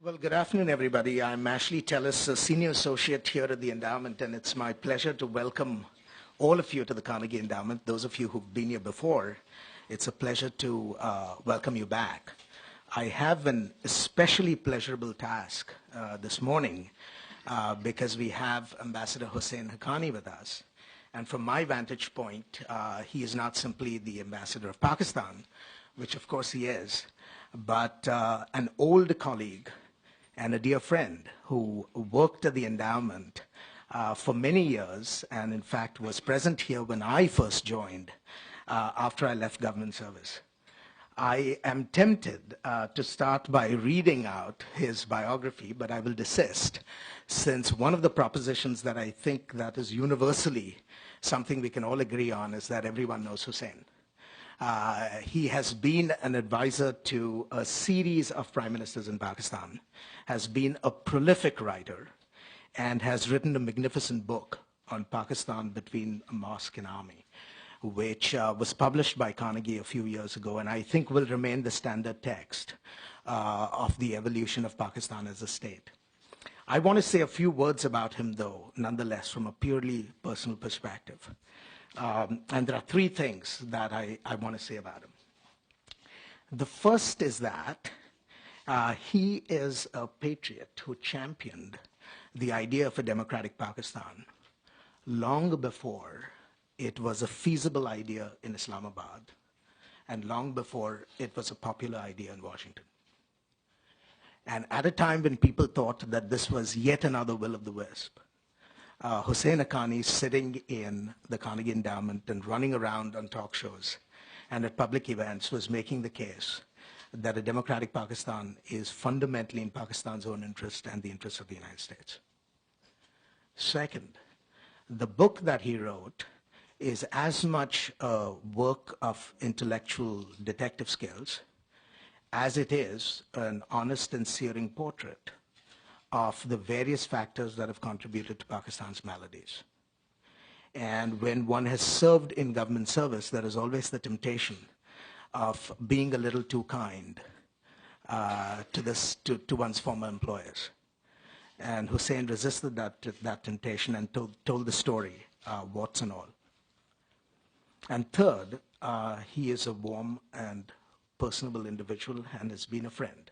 Well, good afternoon, everybody. I'm Ashley Tellis, a senior associate here at the endowment, and it's my pleasure to welcome all of you to the Carnegie Endowment. Those of you who've been here before, it's a pleasure to welcome you back. I have an especially pleasurable task this morning because we have Ambassador Husain Haqqani with us. And from my vantage point, he is not simply the ambassador of Pakistan, which of course he is, but an old colleague and a dear friend who worked at the endowment for many years and in fact was present here when I first joined after I left government service. I am tempted to start by reading out his biography, but I will desist, since one of the propositions that I think that is universally something we can all agree on is that everyone knows Husain. He has been an advisor to a series of prime ministers in Pakistan, has been a prolific writer, and has written a magnificent book on Pakistan between mosque and army, which was published by Carnegie a few years ago, and I think will remain the standard text of the evolution of Pakistan as a state. I want to say a few words about him, though, nonetheless, from a purely personal perspective. And there are three things that I want to say about him. The first is that he is a patriot who championed the idea of a democratic Pakistan long before it was a feasible idea in Islamabad and long before it was a popular idea in Washington. And at a time when people thought that this was yet another will of the wisp, Husain Haqqani sitting in the Carnegie Endowment and running around on talk shows and at public events was making the case that a democratic Pakistan is fundamentally in Pakistan's own interest and the interest of the United States. Second, the book that he wrote is as much a work of intellectual detective skills as it is an honest and searing portrait of the various factors that have contributed to Pakistan's maladies. And when one has served in government service, there is always the temptation of being a little too kind to one's former employers. And Husain resisted that temptation and told the story, warts and all. And third, he is a warm and personable individual and has been a friend.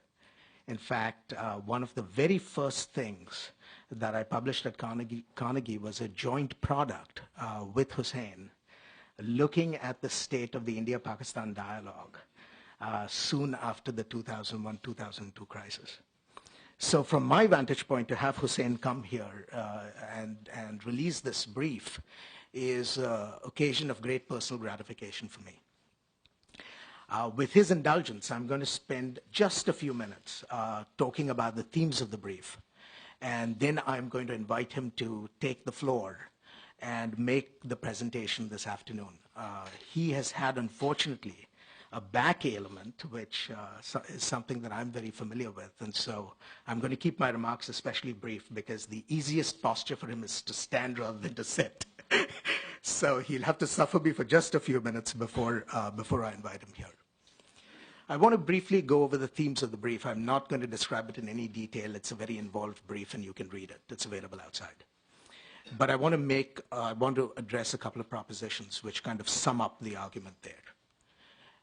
In fact, one of the very first things that I published at Carnegie was a joint product with Husain, looking at the state of the India-Pakistan dialogue soon after the 2001-2002 crisis. So from my vantage point, to have Husain come here and release this brief is an occasion of great personal gratification for me. With his indulgence, I'm going to spend just a few minutes talking about the themes of the brief. And then I'm going to invite him to take the floor and make the presentation this afternoon. He has had, unfortunately, a back ailment, which is something that I'm very familiar with. And so I'm going to keep my remarks especially brief because the easiest posture for him is to stand rather than to sit. So he'll have to suffer me for just a few minutes before I invite him here. I want to briefly go over the themes of the brief. I'm not going to describe it in any detail. It's a very involved brief, and you can read it. It's available outside. But I want to address a couple of propositions which kind of sum up the argument there.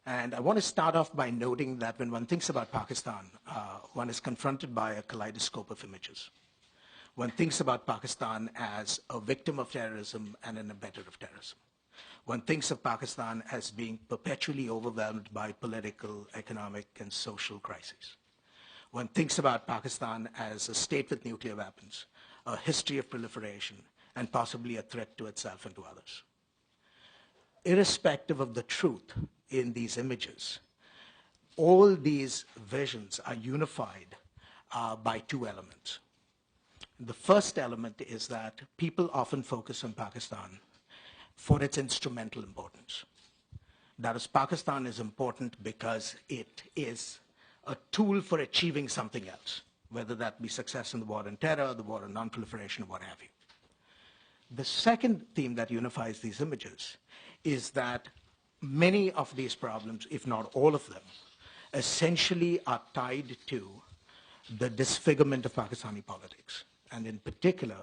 And I want to start off by noting that when one thinks about Pakistan, one is confronted by a kaleidoscope of images. One thinks about Pakistan as a victim of terrorism and an abettor of terrorism. One thinks of Pakistan as being perpetually overwhelmed by political, economic, and social crises. One thinks about Pakistan as a state with nuclear weapons, a history of proliferation, and possibly a threat to itself and to others. Irrespective of the truth in these images, all these visions are unified by two elements. The first element is that people often focus on Pakistan for its instrumental importance. That is, Pakistan is important because it is a tool for achieving something else, whether that be success in the war on terror, the war on non-proliferation, or what have you. The second theme that unifies these images is that many of these problems, if not all of them, essentially are tied to the disfigurement of Pakistani politics, and in particular,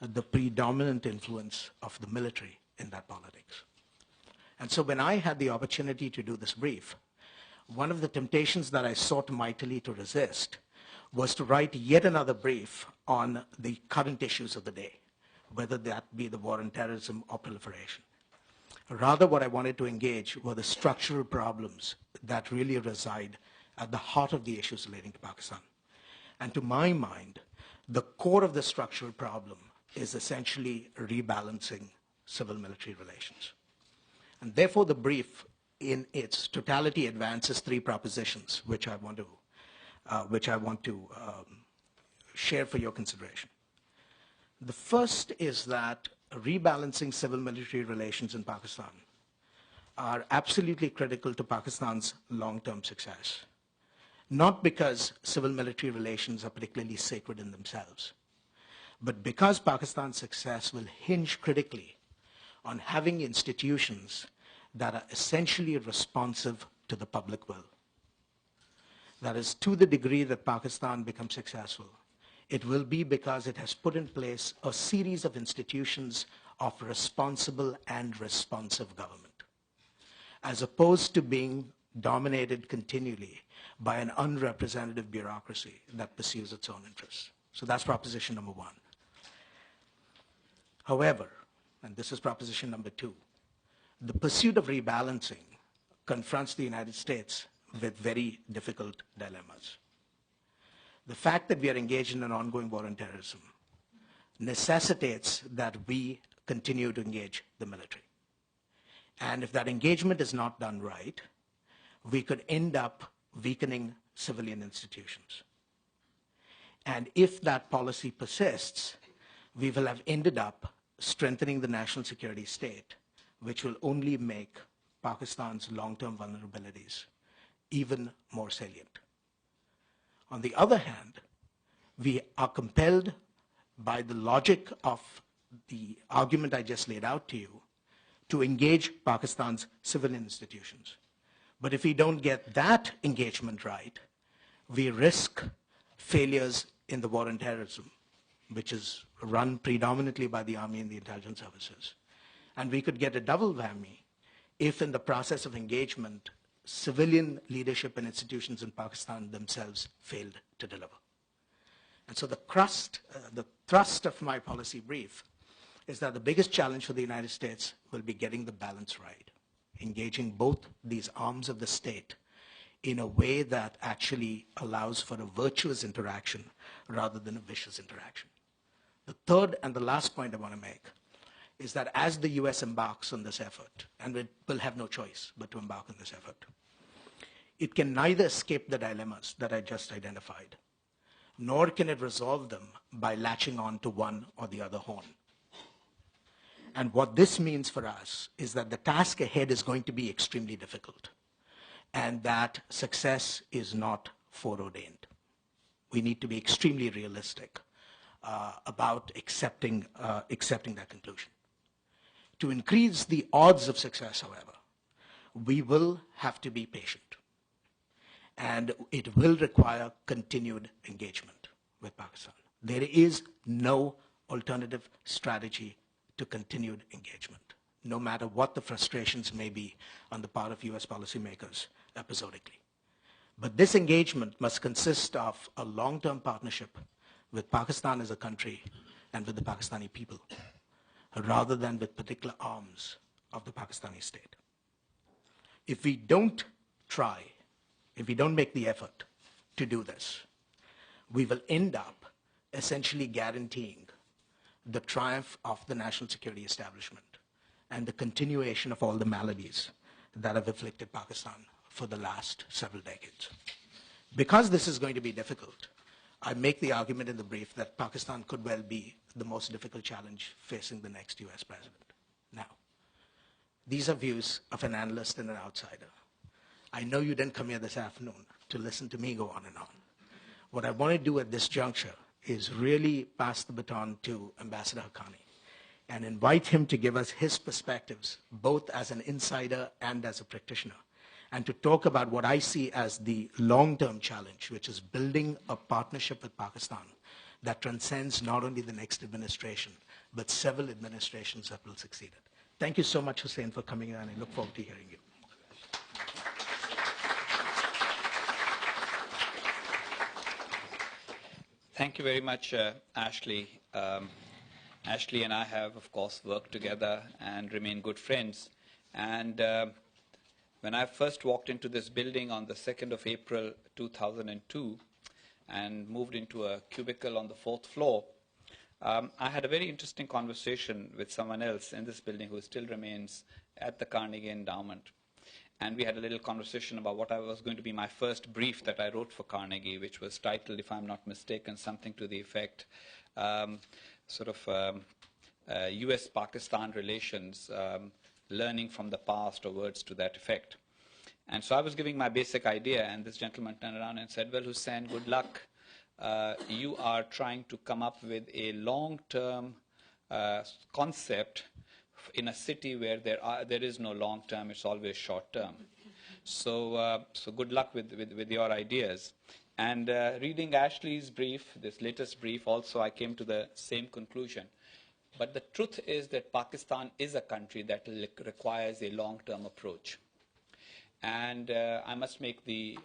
the predominant influence of the military in that politics. And so when I had the opportunity to do this brief, one of the temptations that I sought mightily to resist was to write yet another brief on the current issues of the day, whether that be the war on terrorism or proliferation. Rather, what I wanted to engage were the structural problems that really reside at the heart of the issues relating to Pakistan. And to my mind, the core of the structural problem is essentially rebalancing civil-military relations. And therefore, the brief in its totality advances three propositions, which I want to share for your consideration. The first is that rebalancing civil-military relations in Pakistan are absolutely critical to Pakistan's long-term success. Not because civil-military relations are particularly sacred in themselves, but because Pakistan's success will hinge critically on having institutions that are essentially responsive to the public will. That is, to the degree that Pakistan becomes successful, it will be because it has put in place a series of institutions of responsible and responsive government, as opposed to being dominated continually by an unrepresentative bureaucracy that pursues its own interests. So that's proposition number one. However, and this is proposition number two, the pursuit of rebalancing confronts the United States with very difficult dilemmas. The fact that we are engaged in an ongoing war on terrorism necessitates that we continue to engage the military. And if that engagement is not done right, we could end up weakening civilian institutions. And if that policy persists, we will have ended up strengthening the national security state, which will only make Pakistan's long-term vulnerabilities even more salient. On the other hand, we are compelled by the logic of the argument I just laid out to you to engage Pakistan's civilian institutions. But if we don't get that engagement right, we risk failures in the war on terrorism, which is run predominantly by the army and the intelligence services. And we could get a double whammy if in the process of engagement, civilian leadership and institutions in Pakistan themselves failed to deliver. And so the thrust of my policy brief is that the biggest challenge for the United States will be getting the balance right, engaging both these arms of the state in a way that actually allows for a virtuous interaction rather than a vicious interaction. The third and the last point I want to make is that as the US embarks on this effort, and it will have no choice but to embark on this effort, it can neither escape the dilemmas that I just identified, nor can it resolve them by latching on to one or the other horn. And what this means for us is that the task ahead is going to be extremely difficult, and that success is not foreordained. We need to be extremely realistic about accepting that conclusion. To increase the odds of success, however, we will have to be patient. And it will require continued engagement with Pakistan. There is no alternative strategy to continued engagement, no matter what the frustrations may be on the part of US policymakers episodically. But this engagement must consist of a long-term partnership with Pakistan as a country and with the Pakistani people, rather than with particular arms of the Pakistani state. If we don't try, if we don't make the effort to do this, we will end up essentially guaranteeing the triumph of the national security establishment and the continuation of all the maladies that have afflicted Pakistan for the last several decades. Because this is going to be difficult, I make the argument in the brief that Pakistan could well be the most difficult challenge facing the next US president. Now, these are views of an analyst and an outsider. I know you didn't come here this afternoon to listen to me go on and on. What I want to do at this juncture is really pass the baton to Ambassador Haqqani and invite him to give us his perspectives, both as an insider and as a practitioner, and to talk about what I see as the long-term challenge, which is building a partnership with Pakistan that transcends not only the next administration, but several administrations that will succeed it. Thank you so much, Husain, for coming in, and I look forward to hearing you. Thank you very much, Ashley. Ashley and I have, of course, worked together and remain good friends. And when I first walked into this building on the 2nd of April 2002 and moved into a cubicle on the 4th floor, I had a very interesting conversation with someone else in this building who still remains at the Carnegie Endowment. And we had a little conversation about what was going to be my first brief that I wrote for Carnegie, which was titled, if I'm not mistaken, something to the effect, US-Pakistan relations, learning from the past, or words to that effect. And so I was giving my basic idea, and this gentleman turned around and said, well, Husain, good luck. You are trying to come up with a long-term concept in a city where there is no long term, it's always short term. So good luck with your ideas. And reading Ashley's brief, this latest brief, also I came to the same conclusion. But the truth is that Pakistan is a country that requires a long-term approach. And I must make the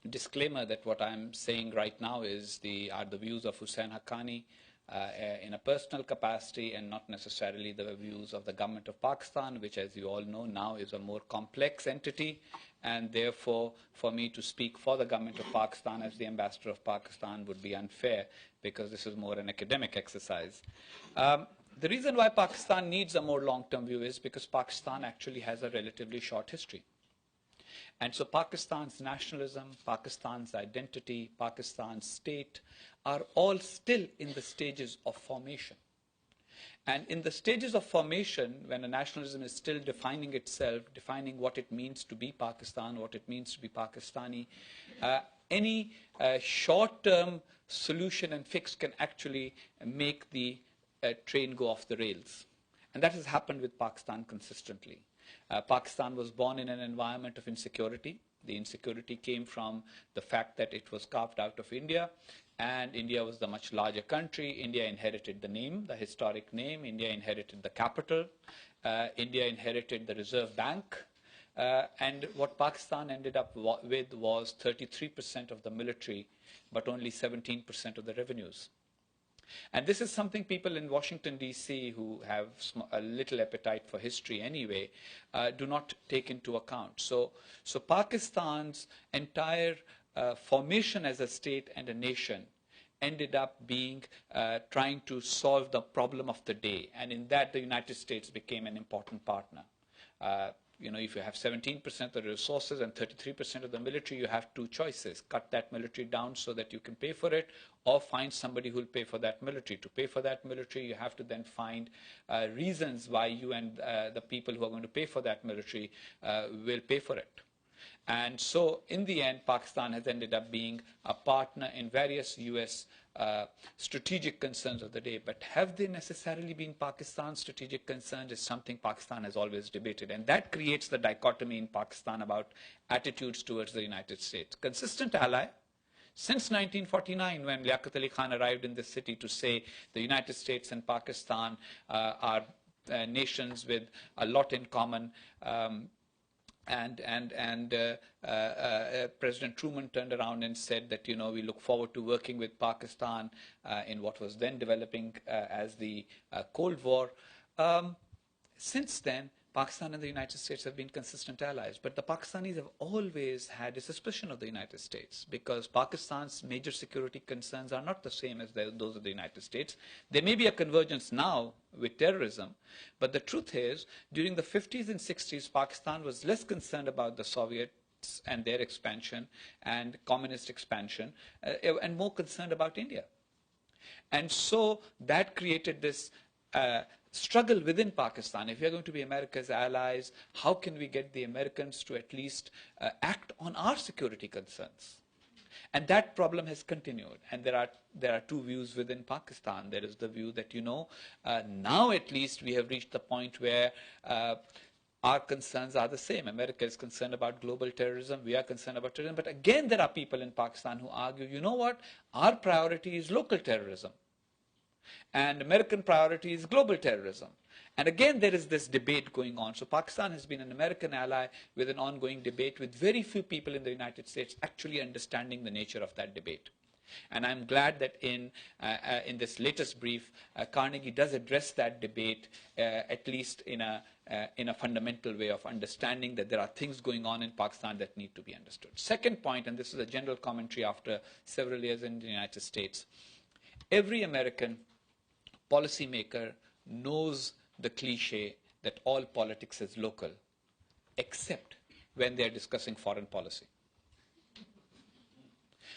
disclaimer that what I'm saying right now are the views of Husain Haqqani, in a personal capacity, and not necessarily the views of the government of Pakistan, which, as you all know now, is a more complex entity. And therefore, for me to speak for the government of Pakistan as the ambassador of Pakistan would be unfair, because this is more an academic exercise. The reason why Pakistan needs a more long-term view is because Pakistan actually has a relatively short history. And so Pakistan's nationalism, Pakistan's identity, Pakistan's state are all still in the stages of formation. And in the stages of formation, when a nationalism is still defining itself, defining what it means to be Pakistan, what it means to be Pakistani, any short-term solution and fix can actually make the train go off the rails. And that has happened with Pakistan consistently. Pakistan was born in an environment of insecurity. The insecurity came from the fact that it was carved out of India, and India was the much larger country. India inherited the name, the historic name. India inherited the capital. India inherited the Reserve Bank. And what Pakistan ended up with was 33% of the military, but only 17% of the revenues. And this is something people in Washington, D.C., who have a little appetite for history anyway, do not take into account. So Pakistan's entire formation as a state and a nation ended up being trying to solve the problem of the day. And in that, the United States became an important partner. If you have 17% of the resources and 33% of the military, you have two choices. Cut that military down so that you can pay for it, or find somebody who will pay for that military. To pay for that military, you have to then find reasons why you and the people who are going to pay for that military will pay for it. And so, in the end, Pakistan has ended up being a partner in various U.S. Strategic concerns of the day. But have they necessarily been Pakistan's strategic concerns is something Pakistan has always debated. And that creates the dichotomy in Pakistan about attitudes towards the United States. Consistent ally. Since 1949, when Liaquat Ali Khan arrived in this city to say the United States and Pakistan are nations with a lot in common, President Truman turned around and said that, we look forward to working with Pakistan in what was then developing as the Cold War. Since then, Pakistan and the United States have been consistent allies. But the Pakistanis have always had a suspicion of the United States, because Pakistan's major security concerns are not the same as those of the United States. There may be a convergence now with terrorism, but the truth is, during the 50s and 60s, Pakistan was less concerned about the Soviets and their expansion and communist expansion, and more concerned about India. And so that created this struggle within Pakistan. If we are going to be America's allies, how can we get the Americans to at least act on our security concerns? And that problem has continued. And there are two views within Pakistan. There is the view that, now at least we have reached the point where our concerns are the same. America is concerned about global terrorism. We are concerned about terrorism. But again, there are people in Pakistan who argue, you know what? Our priority is local terrorism. And American priority is global terrorism. And again, there is this debate going on. So Pakistan has been an American ally with an ongoing debate, with very few people in the United States actually understanding the nature of that debate. And I'm glad that in this latest brief, Carnegie does address that debate, at least in a fundamental way of understanding that there are things going on in Pakistan that need to be understood. Second point, and this is a general commentary after several years in the United States, every American policymaker knows the cliche that all politics is local, except when they are discussing foreign policy.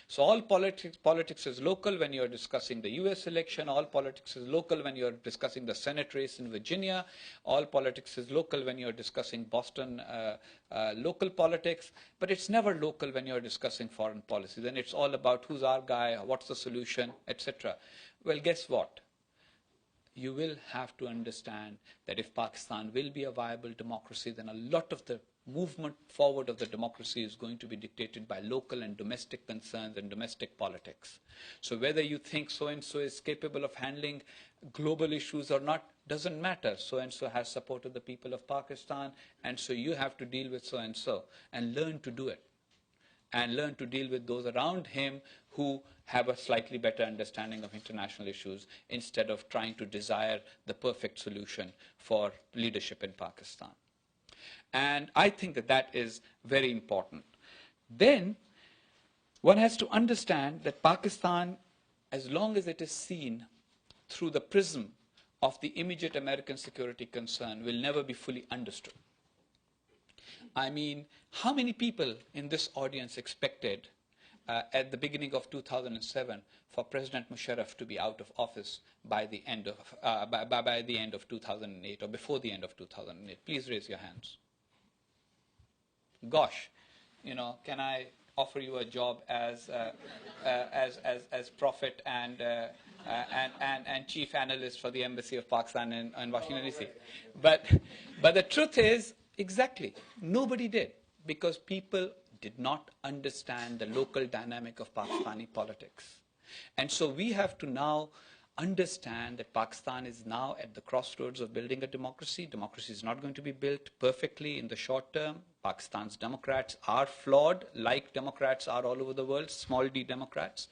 So all politics is local when you're discussing the US election, all politics is local when you're discussing the Senate race in Virginia, all politics is local when you're discussing Boston local politics, but it's never local when you're discussing foreign policy. Then it's all about who's our guy, what's the solution, etc. Well, guess what? You will have to understand that if Pakistan will be a viable democracy, then a lot of the movement forward of the democracy is going to be dictated by local and domestic concerns and domestic politics. So whether you think so-and-so is capable of handling global issues or not doesn't matter. So-and-so has supported the people of Pakistan, and so you have to deal with so-and-so and learn to do it. And learn to deal with those around him who have a slightly better understanding of international issues, instead of trying to desire the perfect solution for leadership in Pakistan. And I think that that is very important. Then one has to understand that Pakistan, as long as it is seen through the prism of the immediate American security concern, will never be fully understood. I mean, how many people in this audience expected at the beginning of 2007 for President Musharraf to be out of office by the end of by the end of 2008 or before the end of 2008? Please raise your hands. Gosh, you know, can I offer you a job as prophet and chief analyst for the embassy of Pakistan in Washington DC? But the truth is, exactly, nobody did, because people did not understand the local dynamic of Pakistani politics. And so we have to now understand that Pakistan is now at the crossroads of building a democracy. Democracy is not going to be built perfectly in the short term. Pakistan's Democrats are flawed, like Democrats are all over the world. Small d Democrats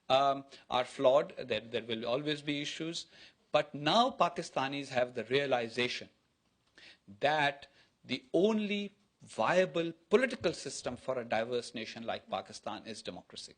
are flawed. There will always be issues. But now Pakistanis have the realization that the only viable political system for a diverse nation like Pakistan is democracy.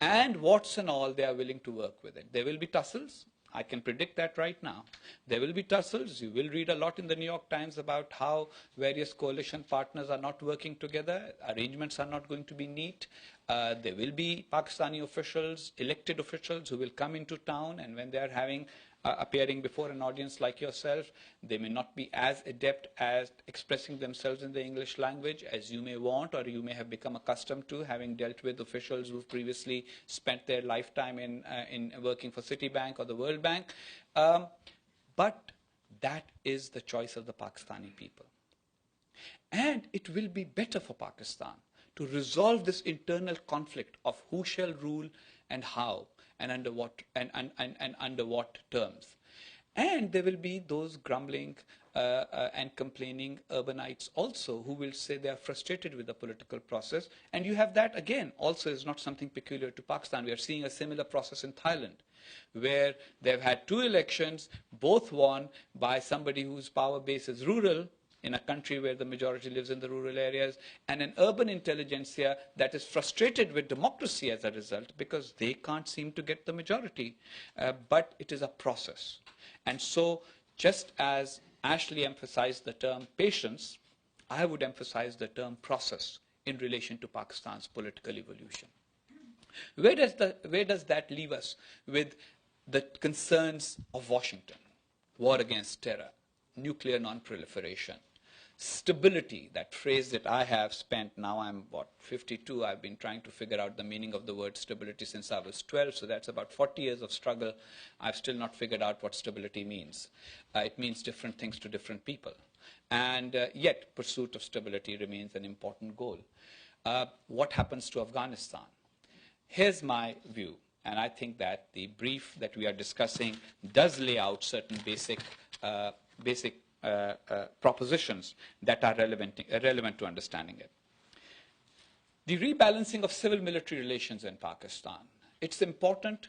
And warts and all, they are willing to work with it. There will be tussles. I can predict that right now. There will be tussles. You will read a lot in the New York Times about how various coalition partners are not working together. Arrangements are not going to be neat. There will be Pakistani officials, elected officials, who will come into town, and when they are having appearing before an audience like yourself, they may not be as adept at expressing themselves in the English language as you may want, or you may have become accustomed to, having dealt with officials who've previously spent their lifetime in working for Citibank or the World Bank. But that is the choice of the Pakistani people. And it will be better for Pakistan to resolve this internal conflict of who shall rule and how, and under what under what terms. And there will be those grumbling and complaining urbanites also, who will say they are frustrated with the political process. And you have that, again, also is not something peculiar to Pakistan. We are seeing a similar process in Thailand, where they've had two elections, both won by somebody whose power base is rural, in a country where the majority lives in the rural areas, and an urban intelligentsia that is frustrated with democracy as a result, because they can't seem to get the majority. But it is a process. And so, just as Ashley emphasized the term patience, I would emphasize the term process in relation to Pakistan's political evolution. Where does that leave us with the concerns of Washington? War against terror, nuclear non-proliferation, Stability, that phrase that I have spent, now I'm, 52, I've been trying to figure out the meaning of the word stability since I was 12, so that's about 40 years of struggle. I've still not figured out what stability means. It means different things to different people. And yet, pursuit of stability remains an important goal. What happens to Afghanistan? Here's my view, and I think that the brief that we are discussing does lay out certain basic propositions that are relevant to understanding it. The rebalancing of civil-military relations in Pakistan. It's important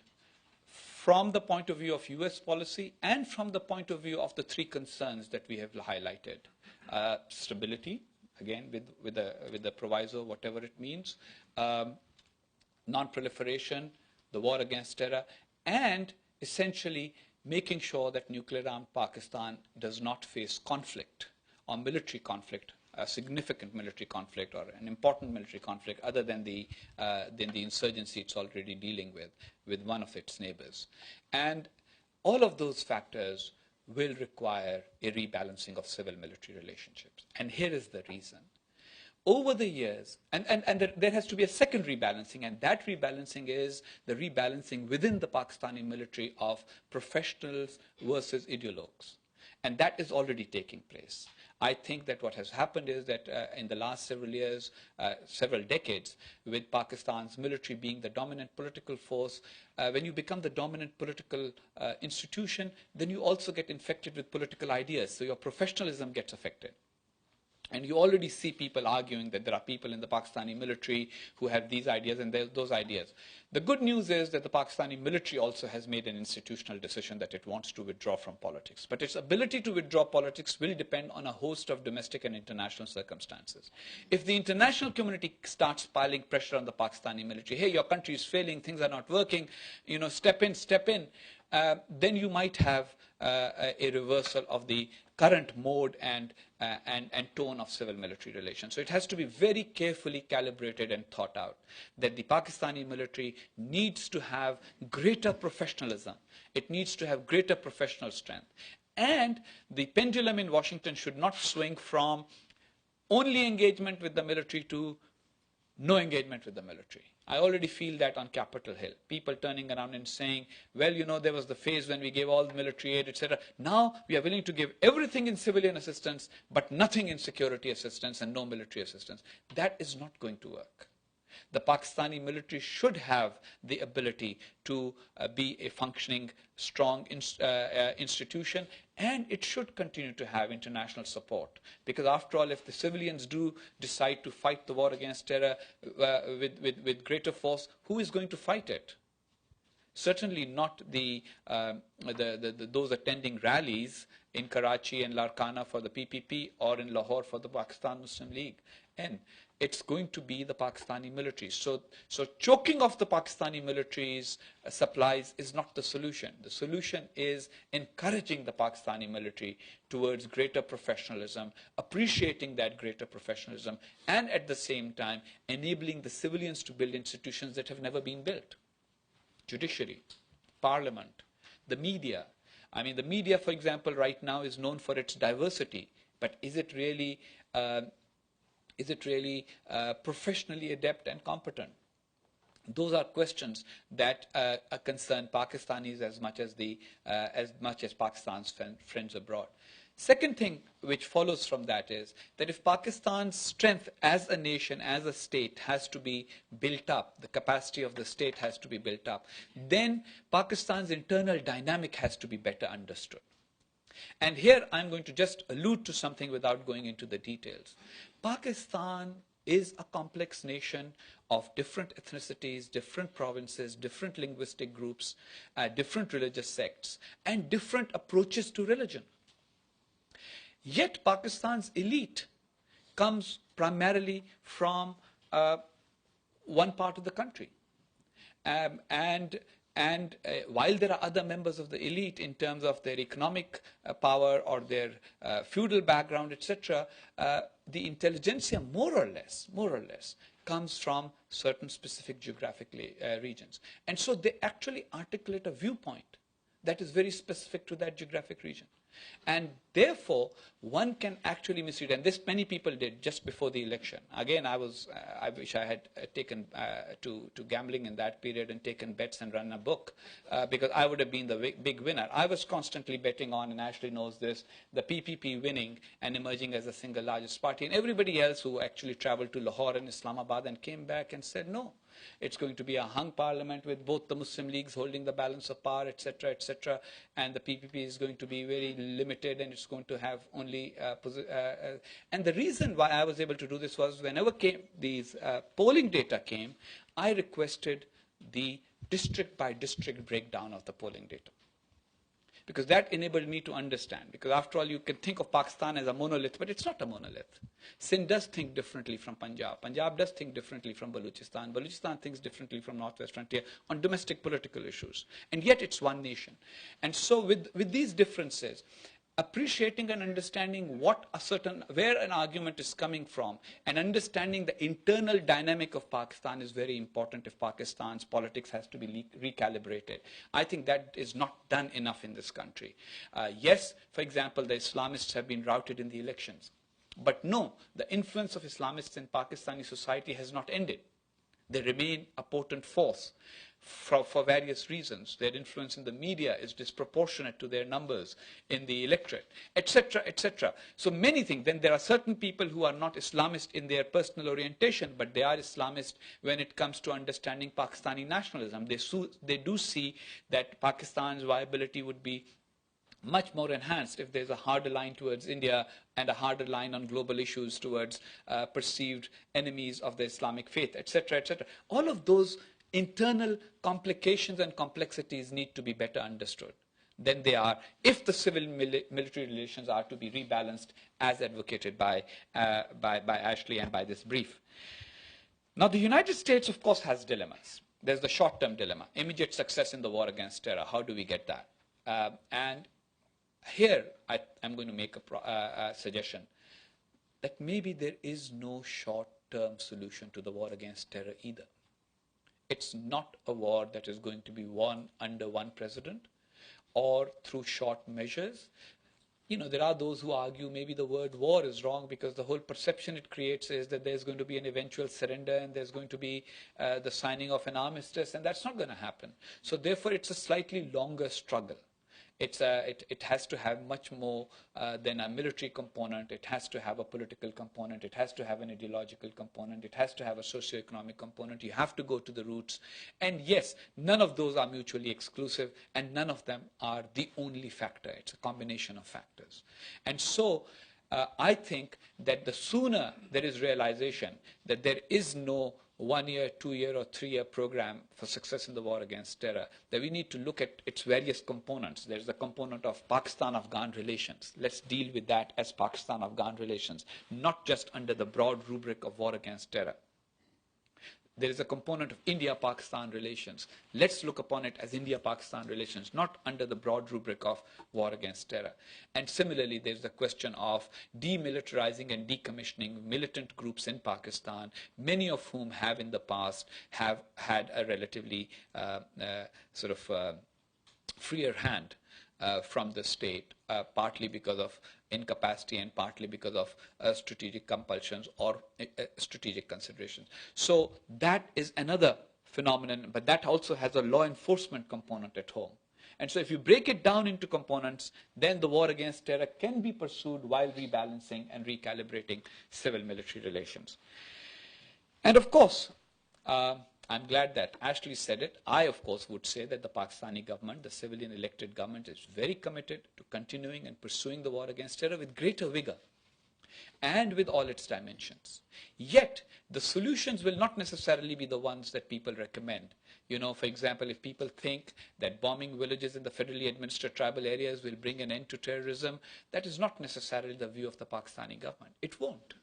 from the point of view of US policy and from the point of view of the three concerns that we have highlighted. Stability, again, with the proviso, whatever it means, non-proliferation, the war against terror, and essentially making sure that nuclear-armed Pakistan does not face conflict or military conflict, a significant military conflict or an important military conflict other than the insurgency it's already dealing with one of its neighbors. And all of those factors will require a rebalancing of civil-military relationships. And here is the reason. Over the years, and there has to be a second rebalancing, and that rebalancing is the rebalancing within the Pakistani military of professionals versus ideologues. And that is already taking place. I think that what has happened is that in the last several years, several decades, with Pakistan's military being the dominant political force, when you become the dominant political institution, then you also get infected with political ideas. So your professionalism gets affected. And you already see people arguing that there are people in the Pakistani military who have these ideas and those ideas. The good news is that the Pakistani military also has made an institutional decision that it wants to withdraw from politics. But its ability to withdraw politics will depend on a host of domestic and international circumstances. If the international community starts piling pressure on the Pakistani military, hey, your country is failing, things are not working, step in, then you might have a reversal of the current mode and tone of civil-military relations. So it has to be very carefully calibrated and thought out that the Pakistani military needs to have greater professionalism. It needs to have greater professional strength. And the pendulum in Washington should not swing from only engagement with the military to no engagement with the military. I already feel that on Capitol Hill. People turning around and saying, well, there was the phase when we gave all the military aid, etc. Now we are willing to give everything in civilian assistance, but nothing in security assistance and no military assistance. That is not going to work. The Pakistani military should have the ability to be a functioning, strong institution, and it should continue to have international support. Because after all, if the civilians do decide to fight the war against terror with greater force, who is going to fight it? Certainly not those attending rallies in Karachi and Larkana for the PPP or in Lahore for the Pakistan Muslim League. And it's going to be the Pakistani military. So choking off the Pakistani military's supplies is not the solution. The solution is encouraging the Pakistani military towards greater professionalism, appreciating that greater professionalism, and at the same time enabling the civilians to build institutions that have never been built. Judiciary, parliament, the media. I mean, the media, for example, right now is known for its diversity, but is it really professionally adept and competent? Those are questions that concern Pakistanis as much as Pakistan's friends abroad. Second thing which follows from that is that if Pakistan's strength as a nation, as a state, has to be built up, the capacity of the state has to be built up, then Pakistan's internal dynamic has to be better understood. And here I'm going to just allude to something without going into the details. Pakistan is a complex nation of different ethnicities, different provinces, different linguistic groups, different religious sects, and different approaches to religion. Yet Pakistan's elite comes primarily from one part of the country. And while there are other members of the elite in terms of their economic power or their feudal background, etc., the intelligentsia more or less comes from certain specific geographic regions. And so they actually articulate a viewpoint that is very specific to that geographic region. And therefore, one can actually misread, and this many people did just before the election. Again, I wish I had taken to gambling in that period and taken bets and run a book, because I would have been the big winner. I was constantly betting on, and Ashley knows this, the PPP winning and emerging as the single largest party. And everybody else who actually traveled to Lahore and Islamabad and came back and said, no, it's going to be a hung parliament with both the Muslim leagues holding the balance of power, etc., and the PPP is going to be very limited, and it's going to have only... and the reason why I was able to do this was whenever these polling data came, I requested the district-by-district breakdown of the polling data, because that enabled me to understand. Because after all, you can think of Pakistan as a monolith, but it's not a monolith. Sindh does think differently from Punjab. Punjab does think differently from Balochistan. Balochistan thinks differently from Northwest Frontier on domestic political issues. And yet it's one nation. And so with these differences, appreciating and understanding where an argument is coming from, and understanding the internal dynamic of Pakistan is very important if Pakistan's politics has to be recalibrated. I think that is not done enough in this country. Yes, for example, the Islamists have been routed in the elections. But no, the influence of Islamists in Pakistani society has not ended. They remain a potent force for various reasons. Their influence in the media is disproportionate to their numbers in the electorate, etc., etc. So many things. Then there are certain people who are not Islamist in their personal orientation, but they are Islamist when it comes to understanding Pakistani nationalism. They do see that Pakistan's viability would be much more enhanced if there's a harder line towards India and a harder line on global issues towards perceived enemies of the Islamic faith, etc., etc. All of those internal complications and complexities need to be better understood than they are if the civil-military relations are to be rebalanced as advocated by Ashley and by this brief. Now, the United States, of course, has dilemmas. There's the short-term dilemma, immediate success in the war against terror. How do we get that? And here, I'm going to make a suggestion that maybe there is no short-term solution to the war against terror either. It's not a war that is going to be won under one president or through short measures. You know, there are those who argue maybe the word war is wrong because the whole perception it creates is that there's going to be an eventual surrender and there's going to be the signing of an armistice, and that's not going to happen. So therefore, it's a slightly longer struggle. It has to have much more than a military component. It has to have a political component. It has to have an ideological component. It has to have a socio-economic component. You have to go to the roots. And yes, none of those are mutually exclusive, and none of them are the only factor. It's a combination of factors. And so I think that the sooner there is realization that there is no 1 year, 2 year, or 3 year program for success in the war against terror, that we need to look at its various components. There's the component of Pakistan-Afghan relations. Let's deal with that as Pakistan-Afghan relations, not just under the broad rubric of war against terror. There is a component of India-Pakistan relations. Let's look upon it as India-Pakistan relations, not under the broad rubric of war against terror. And similarly, there's the question of demilitarizing and decommissioning militant groups in Pakistan, many of whom have in the past have had a relatively freer hand from the state, partly because of incapacity and partly because of strategic compulsions or strategic considerations. So that is another phenomenon, but that also has a law enforcement component at home. And so if you break it down into components, then the war against terror can be pursued while rebalancing and recalibrating civil-military relations. And of course, I'm glad that Ashley said it. I, of course, would say that the Pakistani government, the civilian elected government, is very committed to continuing and pursuing the war against terror with greater vigor and with all its dimensions. Yet, the solutions will not necessarily be the ones that people recommend. You know, for example, if people think that bombing villages in the federally administered tribal areas will bring an end to terrorism, that is not necessarily the view of the Pakistani government. It won't.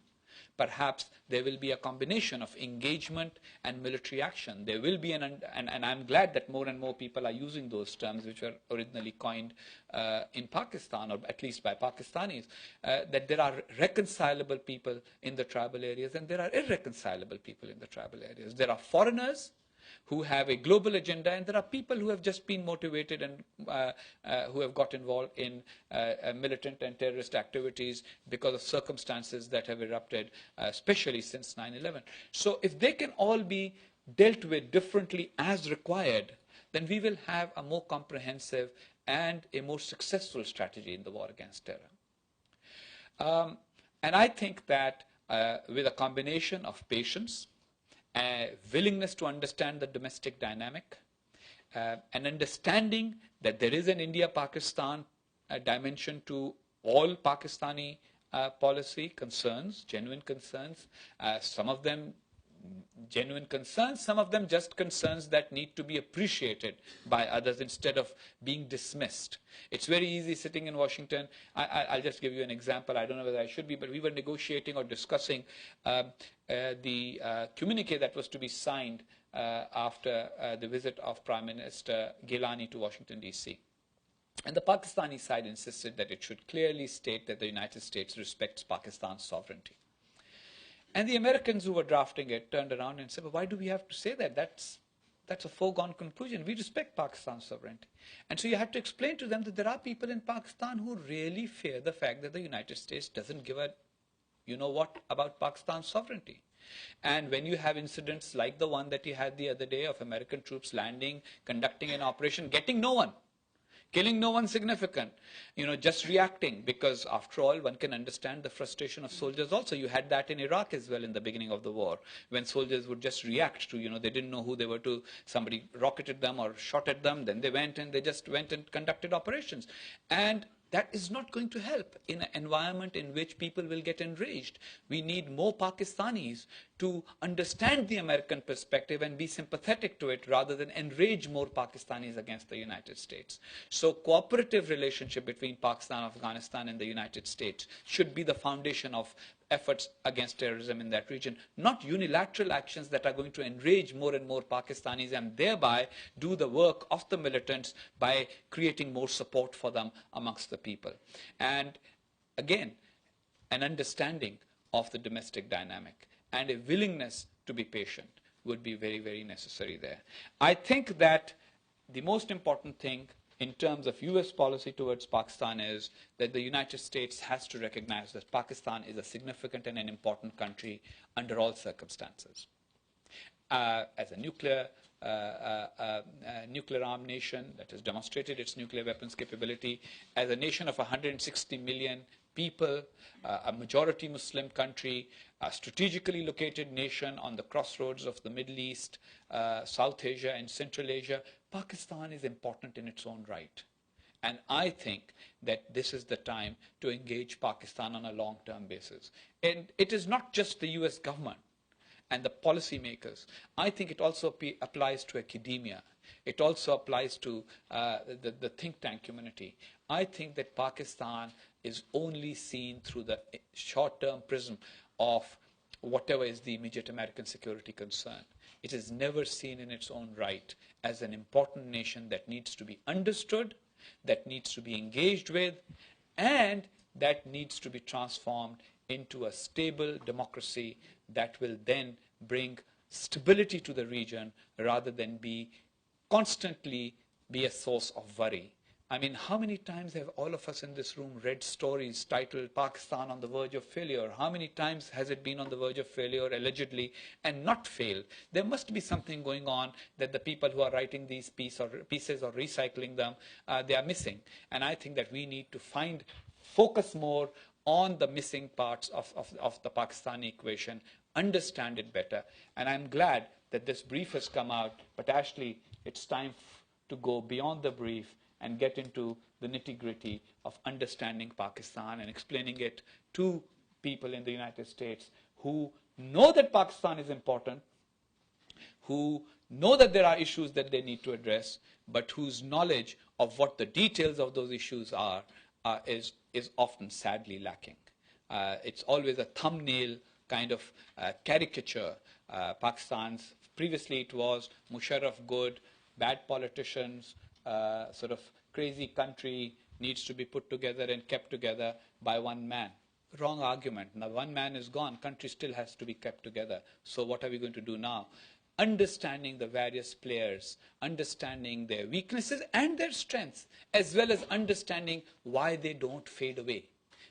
Perhaps there will be a combination of engagement and military action. There will be and I'm glad that more and more people are using those terms which were originally coined in Pakistan, or at least by Pakistanis, that there are reconcilable people in the tribal areas and there are irreconcilable people in the tribal areas. There are foreigners who have a global agenda, and there are people who have just been motivated and who have got involved in militant and terrorist activities because of circumstances that have erupted, especially since 9/11. So if they can all be dealt with differently as required, then we will have a more comprehensive and a more successful strategy in the war against terror. And I think that with a combination of patience, willingness to understand the domestic dynamic, an understanding that there is an India-Pakistan dimension to all Pakistani policy concerns, genuine concerns, some of them genuine concerns, some of them just concerns that need to be appreciated by others instead of being dismissed. It's very easy sitting in Washington. I'll just give you an example. I don't know whether I should be, but we were negotiating or discussing the communique that was to be signed after the visit of Prime Minister Gilani to Washington, D.C. And the Pakistani side insisted that it should clearly state that the United States respects Pakistan's sovereignty. And the Americans who were drafting it turned around and said, well, why do we have to say that? That's a foregone conclusion. We respect Pakistan's sovereignty. And so you had to explain to them that there are people in Pakistan who really fear the fact that the United States doesn't give a you-know-what about Pakistan's sovereignty. And when you have incidents like the one that you had the other day of American troops landing, conducting an operation, getting no one, killing no one significant, just reacting, because after all, one can understand the frustration of soldiers also. You had that in Iraq as well in the beginning of the war, when soldiers would just react to, they didn't know who they were to, somebody rocketed them or shot at them, then they just went and conducted operations. And that is not going to help in an environment in which people will get enraged. We need more Pakistanis to understand the American perspective and be sympathetic to it rather than enrage more Pakistanis against the United States. So cooperative relationship between Pakistan, Afghanistan and the United States should be the foundation of efforts against terrorism in that region, not unilateral actions that are going to enrage more and more Pakistanis and thereby do the work of the militants by creating more support for them amongst the people. And again, an understanding of the domestic dynamic and a willingness to be patient would be very, very necessary there. I think that the most important thing in terms of US policy towards Pakistan is that the United States has to recognize that Pakistan is a significant and an important country under all circumstances. As a nuclear armed nation that has demonstrated its nuclear weapons capability, as a nation of 160 million people, a majority Muslim country, a strategically located nation on the crossroads of the Middle East, South Asia and Central Asia, Pakistan is important in its own right. And I think that this is the time to engage Pakistan on a long-term basis. And it is not just the US government and the policymakers. I think it also applies to academia. It also applies to the think tank community. I think that Pakistan is only seen through the short-term prism of whatever is the immediate American security concern. It is never seen in its own right as an important nation that needs to be understood, that needs to be engaged with, and that needs to be transformed into a stable democracy that will then bring stability to the region rather than constantly be a source of worry. I mean, how many times have all of us in this room read stories titled Pakistan on the verge of failure? How many times has it been on the verge of failure, allegedly, and not failed? There must be something going on that the people who are writing these pieces or recycling them, they are missing. And I think that we need to focus more on the missing parts of the Pakistani equation, understand it better. And I'm glad that this brief has come out, but Ashley, it's time to go beyond the brief and get into the nitty-gritty of understanding Pakistan and explaining it to people in the United States who know that Pakistan is important, who know that there are issues that they need to address, but whose knowledge of what the details of those issues are is often sadly lacking. It's always a thumbnail kind of caricature. Pakistan's, previously it was Musharraf good, bad politicians, sort of crazy country needs to be put together and kept together by one man. Wrong argument. Now one man is gone, country still has to be kept together. So what are we going to do now? understanding the various players, understanding their weaknesses and their strengths, as well as understanding why they don't fade away.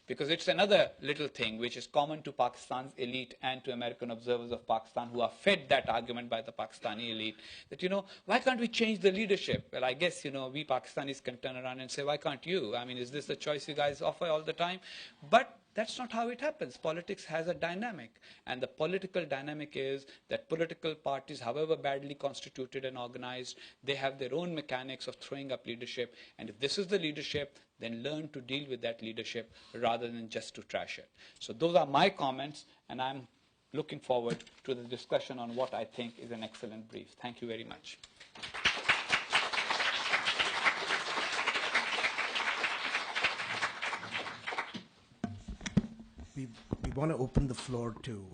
Because it's another little thing which is common to Pakistan's elite and to American observers of Pakistan who are fed that argument by the Pakistani elite that, why can't we change the leadership? Well, I guess, we Pakistanis can turn around and say, why can't you? I mean, is this the choice you guys offer all the time? But that's not how it happens. Politics has a dynamic. And the political dynamic is that political parties, however badly constituted and organized, they have their own mechanics of throwing up leadership. And if this is the leadership, then learn to deal with that leadership rather than just to trash it. So those are my comments, and I'm looking forward to the discussion on what I think is an excellent brief. Thank you very much. We want to open the floor to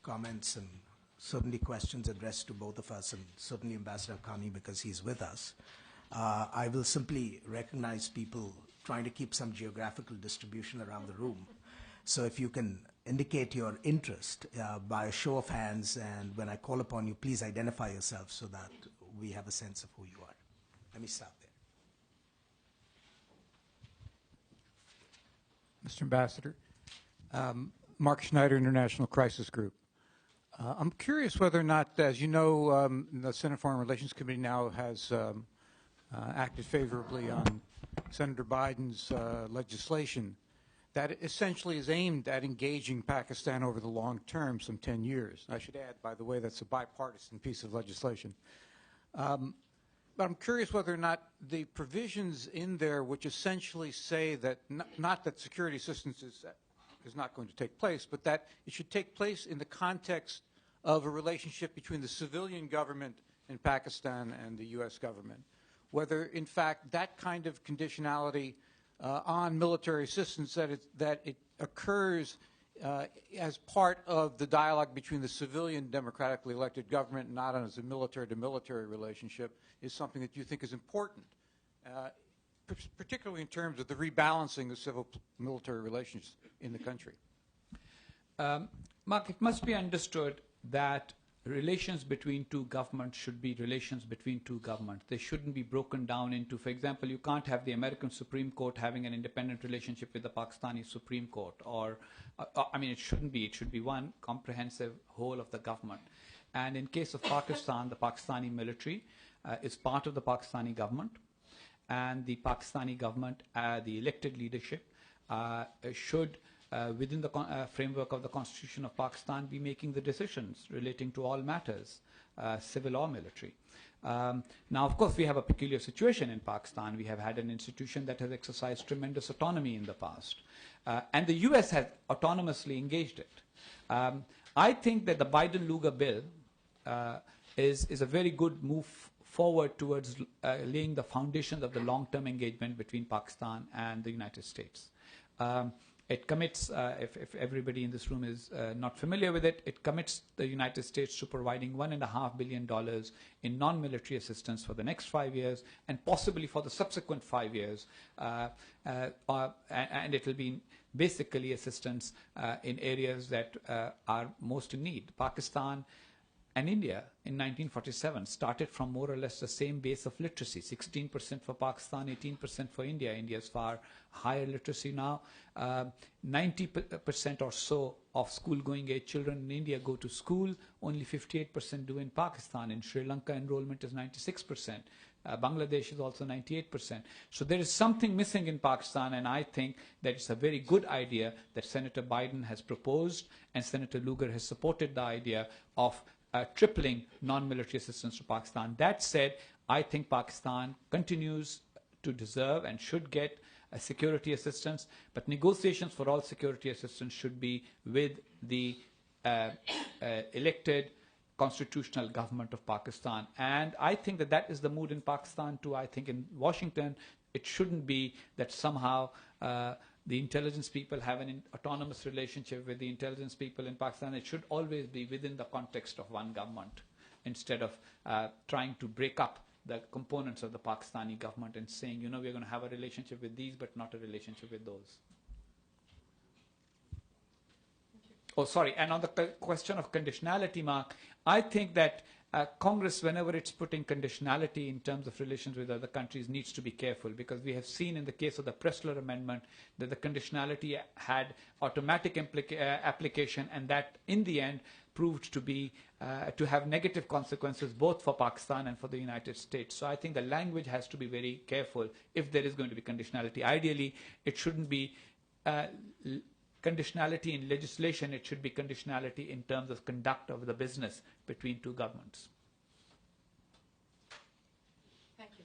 comments and certainly questions addressed to both of us, and certainly Ambassador Haqqani because he's with us. I will simply recognize people trying to keep some geographical distribution around the room. So if you can indicate your interest by a show of hands, and when I call upon you, please identify yourself so that we have a sense of who you are. Let me start there. Mr. Ambassador, Mark Schneider, International Crisis Group. I'm curious whether or not, as you know, the Senate Foreign Relations Committee now has acted favorably on Senator Biden's legislation that essentially is aimed at engaging Pakistan over the long term, some 10 years. I should add, by the way, that's a bipartisan piece of legislation. But I'm curious whether or not the provisions in there which essentially say that not that security assistance is not going to take place, but that it should take place in the context of a relationship between the civilian government in Pakistan and the U.S. government. Whether, in fact, that kind of conditionality on military assistance, that it occurs as part of the dialogue between the civilian democratically elected government, not as a military-to-military relationship, is something that you think is important, particularly in terms of the rebalancing of civil-military relations in the country. Mark, it must be understood that relations between two governments should be relations between two governments. They shouldn't be broken down into, for example, you can't have the American Supreme Court having an independent relationship with the Pakistani Supreme Court, or, I mean, it shouldn't be. It should be one comprehensive whole of the government. And in case of Pakistan, the Pakistani military is part of the Pakistani government, and the Pakistani government, the elected leadership, should within the framework of the Constitution of Pakistan, be making the decisions relating to all matters, civil or military. Now, of course, we have a peculiar situation in Pakistan. We have had an institution that has exercised tremendous autonomy in the past. And the U.S. has autonomously engaged it. I think that the Biden-Lugar bill is a very good move forward towards laying the foundations of the long-term engagement between Pakistan and the United States. It commits, if everybody in this room is not familiar with it, it commits the United States to providing $1.5 billion in non-military assistance for the next 5 years and possibly for the subsequent 5 years. And it will be basically assistance in areas that are most in need. Pakistan and India in 1947 started from more or less the same base of literacy, 16% for Pakistan, 18% for India. India is far higher literacy now. 90% or so of school-going age children in India go to school. Only 58% do in Pakistan. In Sri Lanka, enrollment is 96%. Bangladesh is also 98%. So there is something missing in Pakistan, and I think that it's a very good idea that Senator Biden has proposed, and Senator Lugar has supported the idea of tripling non-military assistance to Pakistan. That said, I think Pakistan continues to deserve and should get security assistance, but negotiations for all security assistance should be with the elected constitutional government of Pakistan. And I think that that is the mood in Pakistan too. I think in Washington, it shouldn't be that somehow the intelligence people have an autonomous relationship with the intelligence people in Pakistan. It should always be within the context of one government, instead of trying to break up the components of the Pakistani government and saying, you know, we're going to have a relationship with these, but not a relationship with those. Oh, sorry. And on the question of conditionality, Mark, I think that Congress, whenever it's putting conditionality in terms of relations with other countries, needs to be careful, because we have seen in the case of the Pressler Amendment that the conditionality had automatic application, and that in the end proved to be to have negative consequences both for Pakistan and for the United States. So I think the language has to be very careful if there is going to be conditionality. Ideally, it shouldn't be conditionality in legislation, it should be conditionality in terms of conduct of the business between two governments. Thank you.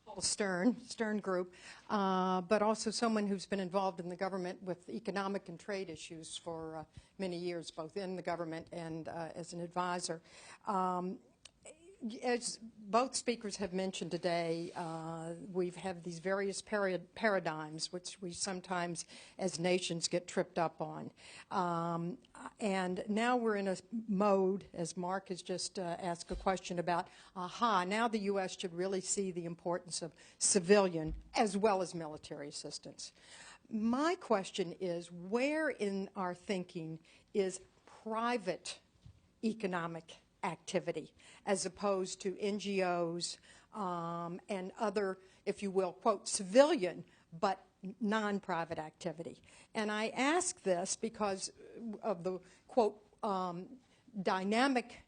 Paul Stern Group, but also someone who's been involved in the government with economic and trade issues for many years, both in the government and as an advisor. As both speakers have mentioned today, we have these various paradigms which we sometimes as nations get tripped up on. And now we're in a mode, as Mark has just asked a question about, now the U.S. should really see the importance of civilian as well as military assistance. My question is, where in our thinking is private economic activity as opposed to NGOs and other, if you will, quote, civilian but non-private activity? And I ask this because of the, quote, dynamic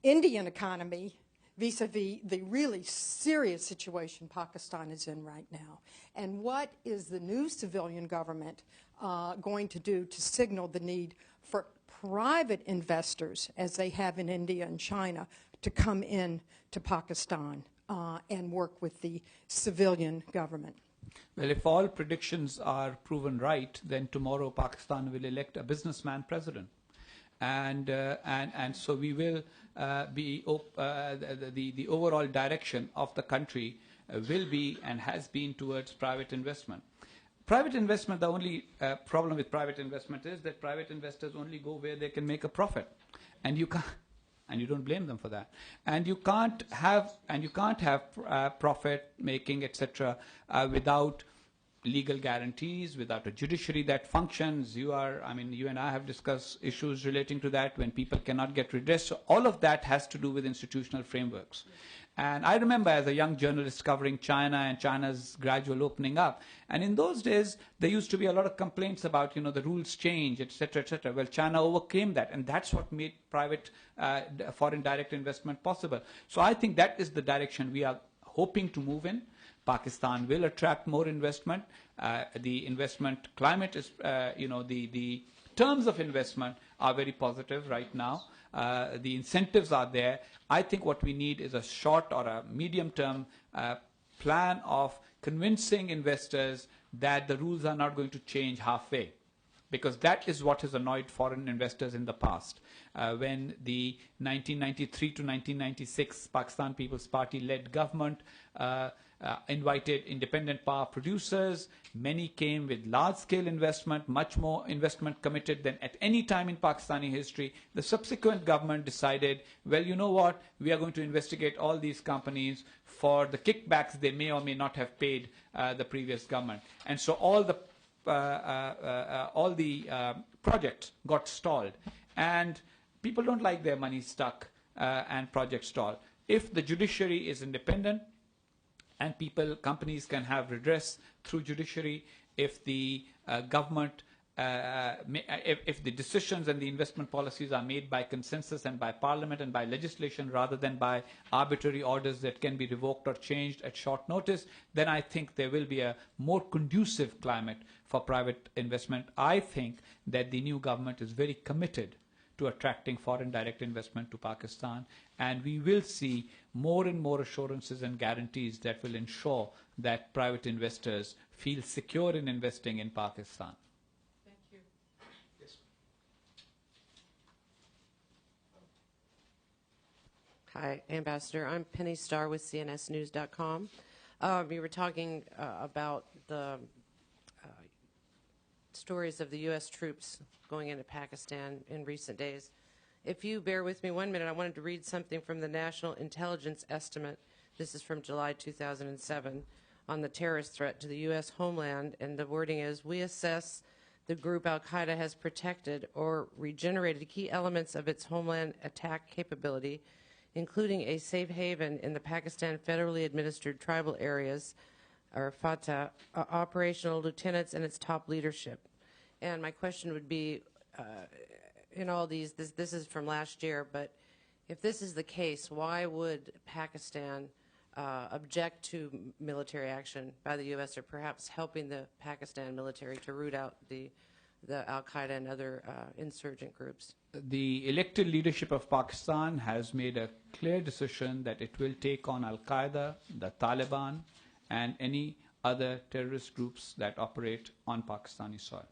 Indian economy vis-a-vis the really serious situation Pakistan is in right now. And what is the new civilian government going to do to signal the need for private investors, as they have in India and China, to come in to Pakistan and work with the civilian government? Well, if all predictions are proven right, then tomorrow Pakistan will elect a businessman president. And so we will the overall direction of the country will be and has been towards private investment. Private investment, the only problem with private investment is that private investors only go where they can make a profit, and you can't, and you don't blame them for that. And you can't have profit making, etc., without legal guarantees, without a judiciary that functions. You and I have discussed issues relating to that when people cannot get redress. So all of that has to do with institutional frameworks. And I remember as a young journalist covering China and China's gradual opening up. And in those days, there used to be a lot of complaints about, the rules change, et cetera, et cetera. Well, China overcame that. And that's what made private foreign direct investment possible. So I think that is the direction we are hoping to move in. Pakistan will attract more investment. The investment climate is, the terms of investment are very positive right now. The incentives are there. I think what we need is a short or a medium-term plan of convincing investors that the rules are not going to change halfway, because that is what has annoyed foreign investors in the past. When the 1993 to 1996 Pakistan People's Party-led government invited independent power producers. Many came with large-scale investment, much more investment committed than at any time in Pakistani history. The subsequent government decided, well, you know what, we are going to investigate all these companies for the kickbacks they may or may not have paid the previous government. And so all the projects got stalled. And people don't like their money stuck and projects stalled. If the judiciary is independent, and companies can have redress through judiciary, if the government, if the decisions and the investment policies are made by consensus and by parliament and by legislation rather than by arbitrary orders that can be revoked or changed at short notice, then I think there will be a more conducive climate for private investment. I think that the new government is very committed to attracting foreign direct investment to Pakistan, and we will see more and more assurances and guarantees that will ensure that private investors feel secure in investing in Pakistan. Thank you. Yes. Hi, Ambassador. I'm Penny Starr with CNSnews.com. We were talking about the stories of the U.S. troops going into Pakistan in recent days. If you bear with me 1 minute, I wanted to read something from the National Intelligence Estimate. This is from July 2007 on the terrorist threat to the U.S. homeland, and the wording is, we assess the group Al-Qaeda has protected or regenerated key elements of its homeland attack capability, including a safe haven in the Pakistan federally administered tribal areas, or FATA, operational lieutenants, and its top leadership. And my question would be, in all these, this is from last year, but if this is the case, why would Pakistan object to military action by the U.S. or perhaps helping the Pakistan military to root out the Al-Qaeda and other insurgent groups? The elected leadership of Pakistan has made a clear decision that it will take on Al-Qaeda, the Taliban, and any other terrorist groups that operate on Pakistani soil.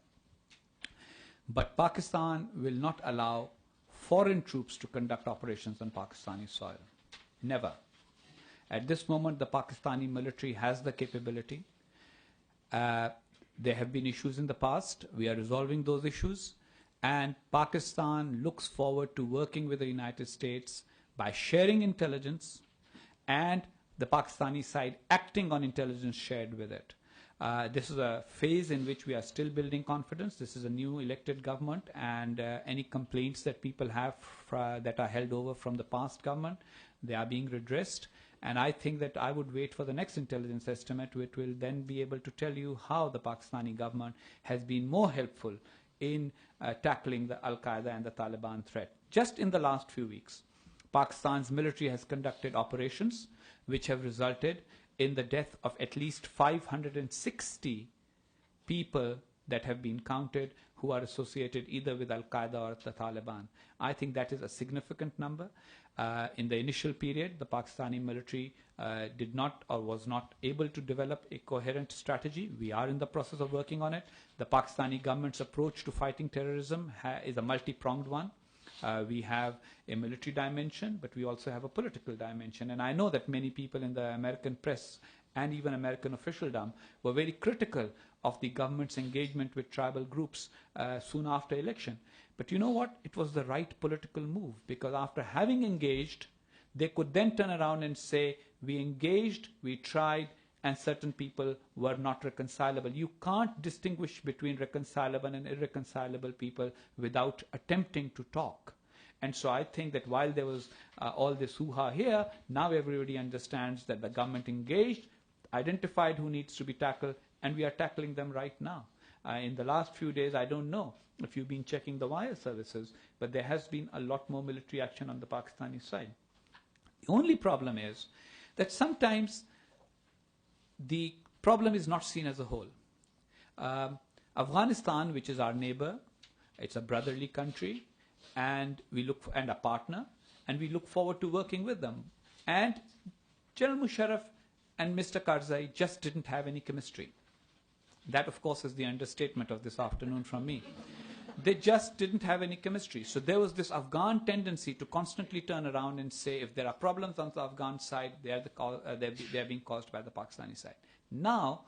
But Pakistan will not allow foreign troops to conduct operations on Pakistani soil. Never. At this moment, the Pakistani military has the capability. There have been issues in the past. We are resolving those issues. And Pakistan looks forward to working with the United States by sharing intelligence and the Pakistani side acting on intelligence shared with it. This is a phase in which we are still building confidence. This is a new elected government, and any complaints that people have that are held over from the past government, they are being redressed. And I think that I would wait for the next intelligence estimate, which will then be able to tell you how the Pakistani government has been more helpful in tackling the Al-Qaeda and the Taliban threat. Just in the last few weeks, Pakistan's military has conducted operations which have resulted in the death of at least 560 people that have been counted who are associated either with Al-Qaeda or the Taliban. I think that is a significant number. In the initial period, the Pakistani military did not or was not able to develop a coherent strategy. We are in the process of working on it. The Pakistani government's approach to fighting terrorism is a multi-pronged one. We have a military dimension, but we also have a political dimension. And I know that many people in the American press and even American officialdom were very critical of the government's engagement with tribal groups soon after election. But you know what? It was the right political move, because after having engaged, they could then turn around and say, we engaged, we tried, and certain people were not reconcilable. You can't distinguish between reconcilable and irreconcilable people without attempting to talk. And so I think that while there was all this hoo-ha here, now everybody understands that the government engaged, identified who needs to be tackled, and we are tackling them right now. In the last few days, I don't know if you've been checking the wire services, but there has been a lot more military action on the Pakistani side. The only problem is that sometimes the problem is not seen as a whole. Afghanistan, which is our neighbor, it's a brotherly country, and and a partner, and we look forward to working with them. And General Musharraf and Mr. Karzai just didn't have any chemistry. That, of course, is the understatement of this afternoon from me. They just didn't have any chemistry. So there was this Afghan tendency to constantly turn around and say, if there are problems on the Afghan side, they are being caused by the Pakistani side. Now,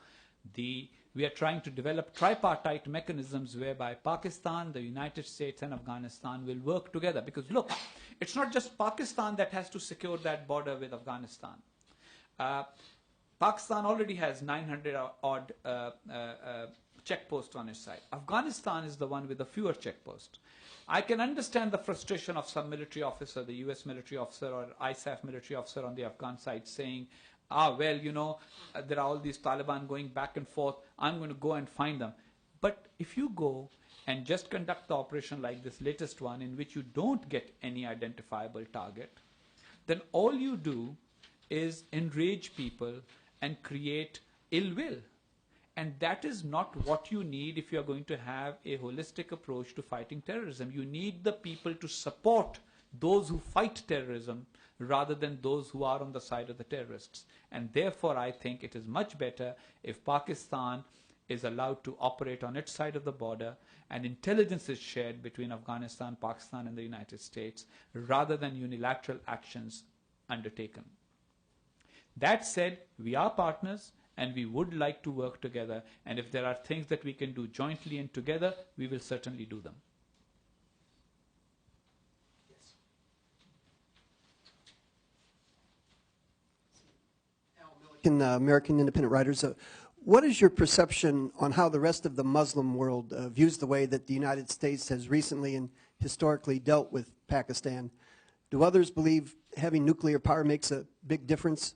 we are trying to develop tripartite mechanisms whereby Pakistan, the United States, and Afghanistan will work together. Because look, it's not just Pakistan that has to secure that border with Afghanistan. Pakistan already has 900 odd checkposts on its side. Afghanistan is the one with the fewer checkposts. I can understand the frustration of some military officer, the US military officer or ISAF military officer on the Afghan side saying, well, you know, there are all these Taliban going back and forth. I'm going to go and find them. But if you go and just conduct the operation like this latest one in which you don't get any identifiable target, then all you do is enrage people and create ill will. And that is not what you need if you are going to have a holistic approach to fighting terrorism. You need the people to support those who fight terrorism rather than those who are on the side of the terrorists. And therefore, I think it is much better if Pakistan is allowed to operate on its side of the border and intelligence is shared between Afghanistan, Pakistan, and the United States rather than unilateral actions undertaken. That said, we are partners and we would like to work together. And if there are things that we can do jointly and together, we will certainly do them. In American Independent Writers, What is your perception on how the rest of the Muslim world views the way that the United States has recently and historically dealt with Pakistan? Do others believe having nuclear power makes a big difference?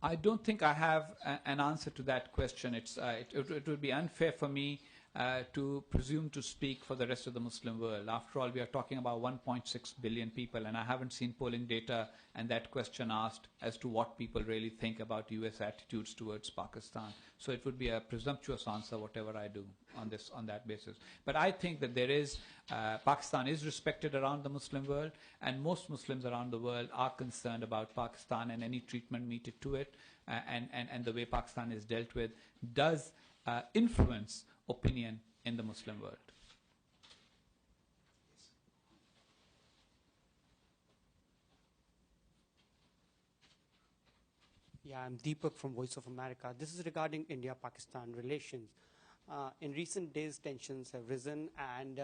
I don't think I have an answer to that question. It would be unfair for me to presume to speak for the rest of the Muslim world. After all, we are talking about 1.6 billion people, and I haven't seen polling data and that question asked as to what people really think about U.S. attitudes towards Pakistan. So it would be a presumptuous answer, whatever I do on that basis. But I think that Pakistan is respected around the Muslim world, and most Muslims around the world are concerned about Pakistan and any treatment meted to it, and the way Pakistan is dealt with does influence opinion in the Muslim world. Yeah, I'm Deepak from Voice of America. This is regarding India-Pakistan relations. In recent days, tensions have risen, and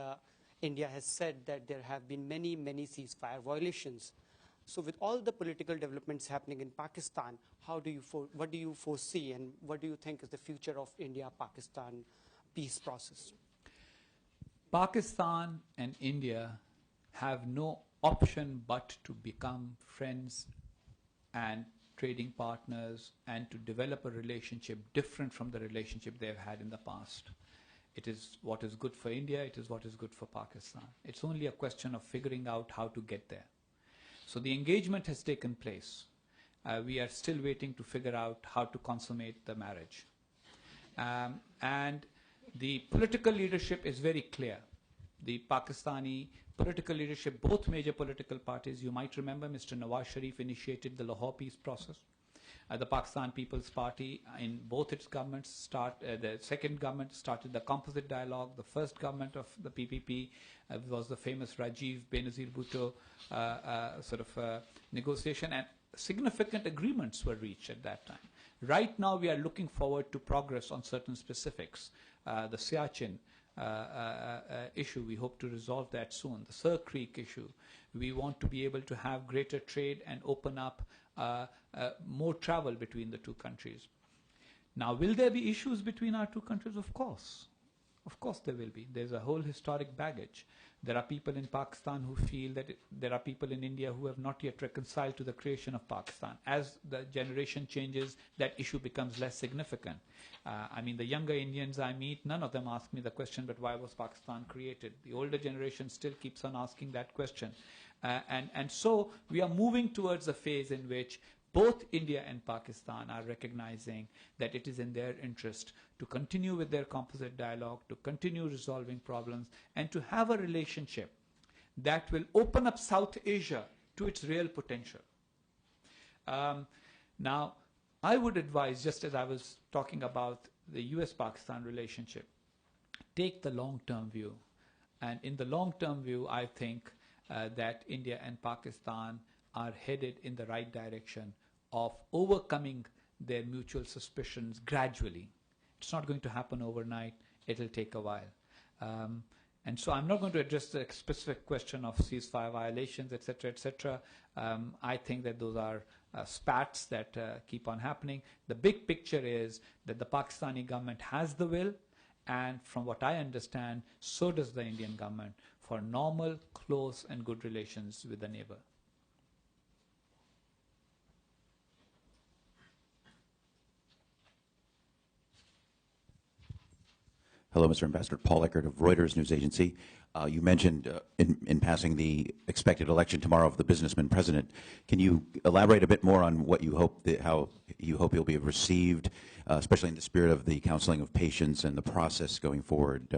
India has said that there have been many, many ceasefire violations. So with all the political developments happening in Pakistan, what do you foresee, and what do you think is the future of India-Pakistan peace process? Pakistan and India have no option but to become friends and trading partners and to develop a relationship different from the relationship they've had in the past. It is what is good for India, it is what is good for Pakistan. It's only a question of figuring out how to get there. So the engagement has taken place. We are still waiting to figure out how to consummate the marriage. And the political leadership is very clear. The Pakistani political leadership, both major political parties, you might remember Mr. Nawaz Sharif initiated the Lahore peace process. The Pakistan People's Party, in both its governments, the second government started the composite dialogue. The first government of the PPP was the famous Rajiv Benazir Bhutto negotiation, and significant agreements were reached at that time. Right now, we are looking forward to progress on certain specifics. The Siachen issue, we hope to resolve that soon. The Sir Creek issue, we want to be able to have greater trade and open up more travel between the two countries. Now, will there be issues between our two countries? Of course. Of course there will be. There's a whole historic baggage. There are people in Pakistan who feel that there are people in India who have not yet reconciled to the creation of Pakistan. As the generation changes, that issue becomes less significant. I mean, the younger Indians I meet, none of them ask me the question, but why was Pakistan created? The older generation still keeps on asking that question. And so we are moving towards a phase in which both India and Pakistan are recognizing that it is in their interest to continue with their composite dialogue, to continue resolving problems, and to have a relationship that will open up South Asia to its real potential. Now, I would advise, just as I was talking about the US-Pakistan relationship, take the long-term view. And in the long-term view, I think that India and Pakistan are headed in the right direction of overcoming their mutual suspicions gradually. It's not going to happen overnight. It'll take a while. And so I'm not going to address the specific question of ceasefire violations, etc., etc. I think that those are spats that keep on happening. The big picture is that the Pakistani government has the will, and from what I understand, so does the Indian government, for normal, close, and good relations with the neighbor. Hello, Mr. Ambassador. Paul Eckert of Reuters News Agency. You mentioned in passing the expected election tomorrow of the businessman president. Can you elaborate a bit more on what you hope how you hope he'll be received, especially in the spirit of the counseling of patients and the process going forward?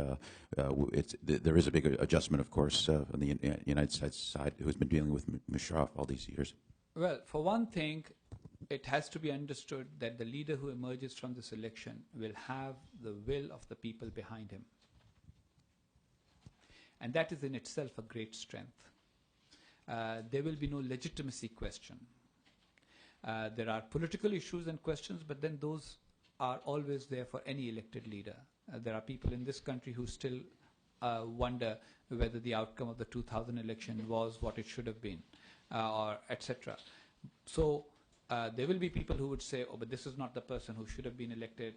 There is a big adjustment, of course, on the United States side, who's been dealing with Musharraf all these years. Well, for one thing, it has to be understood that the leader who emerges from this election will have the will of the people behind him. And that is in itself a great strength. There will be no legitimacy question. There are political issues and questions, but then those are always there for any elected leader. There are people in this country who still wonder whether the outcome of the 2000 election was what it should have been, or etc. So There will be people who would say, oh, but this is not the person who should have been elected,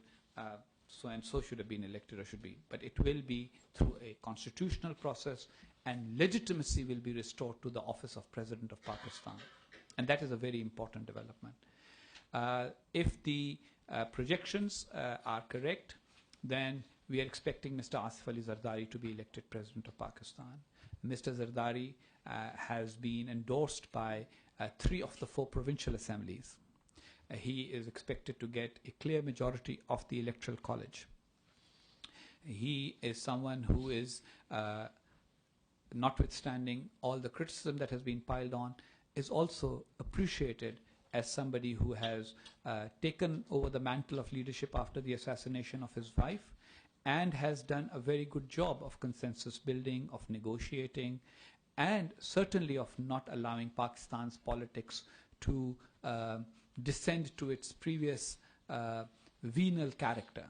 so and so should have been elected or should be. But it will be through a constitutional process, and legitimacy will be restored to the office of President of Pakistan. And that is a very important development. If the projections are correct, then we are expecting Mr. Asif Ali Zardari to be elected President of Pakistan. Mr. Zardari has been endorsed by 3 of the 4 provincial assemblies. He is expected to get a clear majority of the electoral college. He is someone who is, notwithstanding all the criticism that has been piled on, is also appreciated as somebody who has taken over the mantle of leadership after the assassination of his wife, and has done a very good job of consensus building, of negotiating, and certainly of not allowing Pakistan's politics to descend to its previous venal character.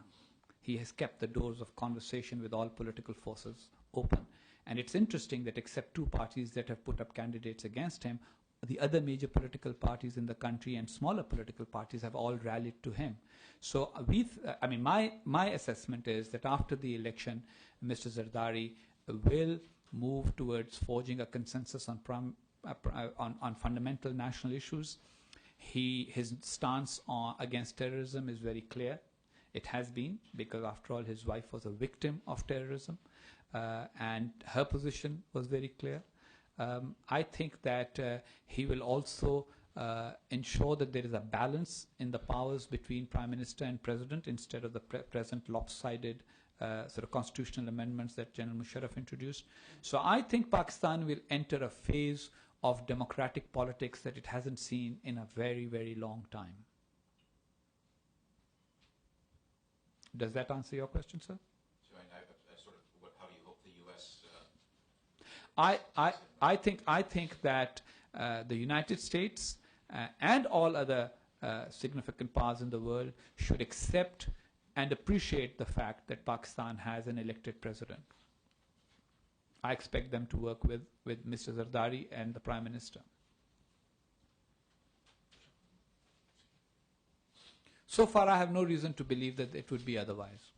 He has kept the doors of conversation with all political forces open. And it's interesting that except 2 parties that have put up candidates against him, the other major political parties in the country and smaller political parties have all rallied to him. So my assessment is that after the election, Mr. Zardari will move towards forging a consensus on fundamental national issues. His stance against terrorism is very clear. It has been, because after all, his wife was a victim of terrorism, and her position was very clear. I think that he will also ensure that there is a balance in the powers between Prime Minister and President, instead of the present lopsided sort of constitutional amendments that General Musharraf introduced. So I think Pakistan will enter a phase of democratic politics that it hasn't seen in a very, very long time. Does that answer your question, sir? So how do you hope the U.S. I think that the United States and all other significant powers in the world should accept and appreciate the fact that Pakistan has an elected president. I expect them to work with Mr. Zardari and the Prime Minister. So far, I have no reason to believe that it would be otherwise.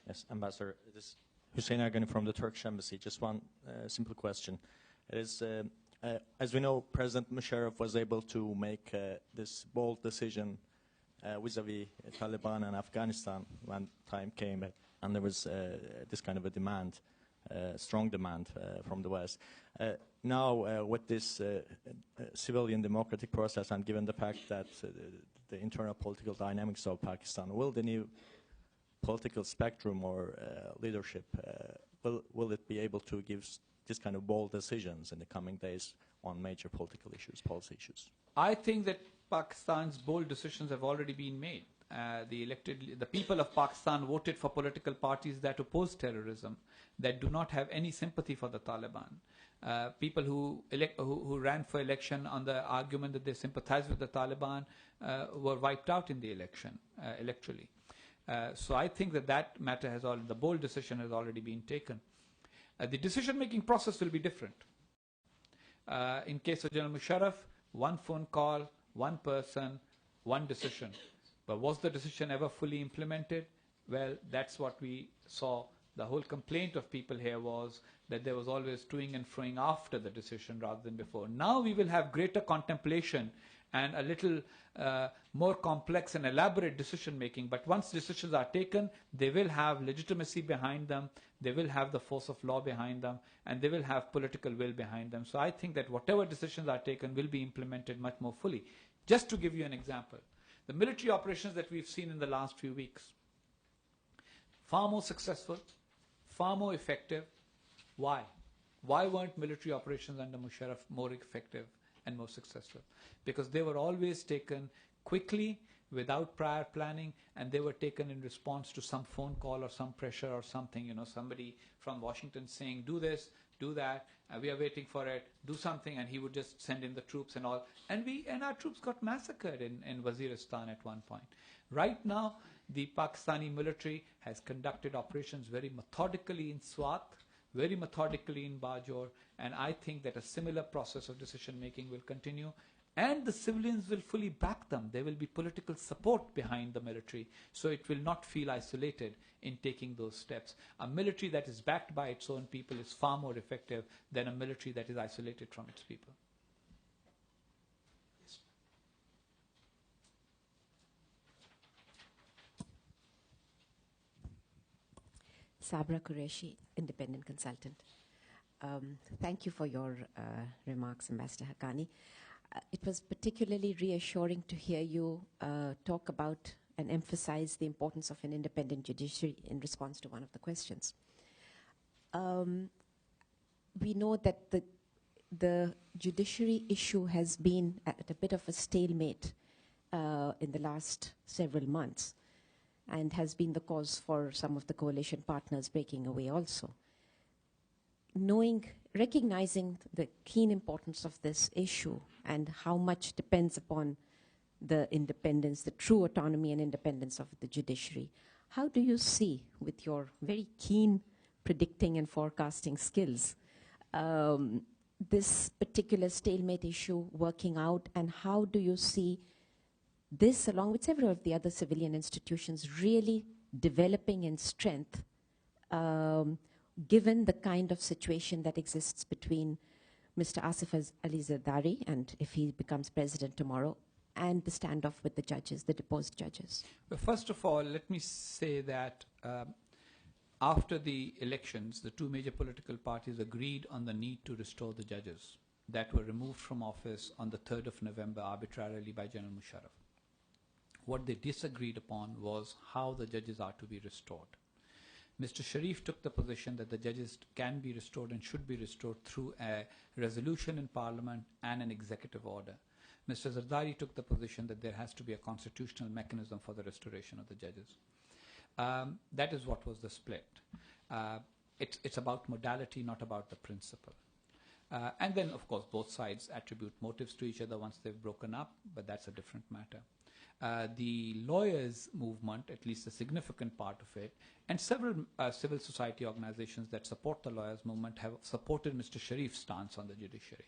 Yes, Ambassador, this is Husain Haqqani from the Turkish Embassy. Just one simple question. It is, as we know, President Musharraf was able to make this bold decision vis-a-vis Taliban and Afghanistan when time came, and there was this kind of a demand, strong demand from the West. Now, with this civilian democratic process, and given the fact that the internal political dynamics of Pakistan, will the new political spectrum or leadership, will it be able to give this kind of bold decisions in the coming days on major political issues, policy issues? I think that Pakistan's bold decisions have already been made. The people of Pakistan voted for political parties that oppose terrorism, that do not have any sympathy for the Taliban. People who ran for election on the argument that they sympathize with the Taliban were wiped out in the election, electorally. So I think that matter the bold decision has already been taken. The decision-making process will be different. In case of General Musharraf, one phone call, one person, one decision. But was the decision ever fully implemented? Well, that's what we saw. The whole complaint of people here was that there was always toing and froing after the decision rather than before. Now we will have greater contemplation and a little more complex and elaborate decision-making. But once decisions are taken, they will have legitimacy behind them, they will have the force of law behind them, and they will have political will behind them. So I think that whatever decisions are taken will be implemented much more fully. Just to give you an example, the military operations that we've seen in the last few weeks, far more successful, far more effective. Why? Why weren't military operations under Musharraf more effective and more successful? Because they were always taken quickly, without prior planning, and they were taken in response to some phone call or some pressure or something, somebody from Washington saying, do this, do that, we are waiting for it, do something, and he would just send in the troops and all. And our troops got massacred in Waziristan at one point. Right now, the Pakistani military has conducted operations very methodically in Swat, very methodically in Bajor, and I think that a similar process of decision-making will continue. And the civilians will fully back them. There will be political support behind the military, so it will not feel isolated in taking those steps. A military that is backed by its own people is far more effective than a military that is isolated from its people. Yes. Sabra Qureshi, independent consultant. Thank you for your remarks, Ambassador Haqqani. It was particularly reassuring to hear you talk about and emphasize the importance of an independent judiciary in response to one of the questions. We know that the judiciary issue has been at a bit of a stalemate in the last several months and has been the cause for some of the coalition partners breaking away also. Recognizing the keen importance of this issue and how much depends upon the independence, the true autonomy and independence of the judiciary, how do you see, with your very keen predicting and forecasting skills, this particular stalemate issue working out, and how do you see this, along with several of the other civilian institutions, really developing in strength given the kind of situation that exists between Mr. Asif Ali Zardari, and if he becomes president tomorrow, and the standoff with the judges, the deposed judges? Well, first of all, let me say that after the elections, the two major political parties agreed on the need to restore the judges that were removed from office on the 3rd of November arbitrarily by General Musharraf. What they disagreed upon was how the judges are to be restored. Mr. Sharif took the position that the judges can be restored and should be restored through a resolution in Parliament and an executive order. Mr. Zardari took the position that there has to be a constitutional mechanism for the restoration of the judges. That is what was the split. It's about modality, not about the principle. And then, of course, both sides attribute motives to each other once they've broken up, but that's a different matter. The lawyers' movement, at least a significant part of it, and several civil society organizations that support the lawyers' movement have supported Mr. Sharif's stance on the judiciary.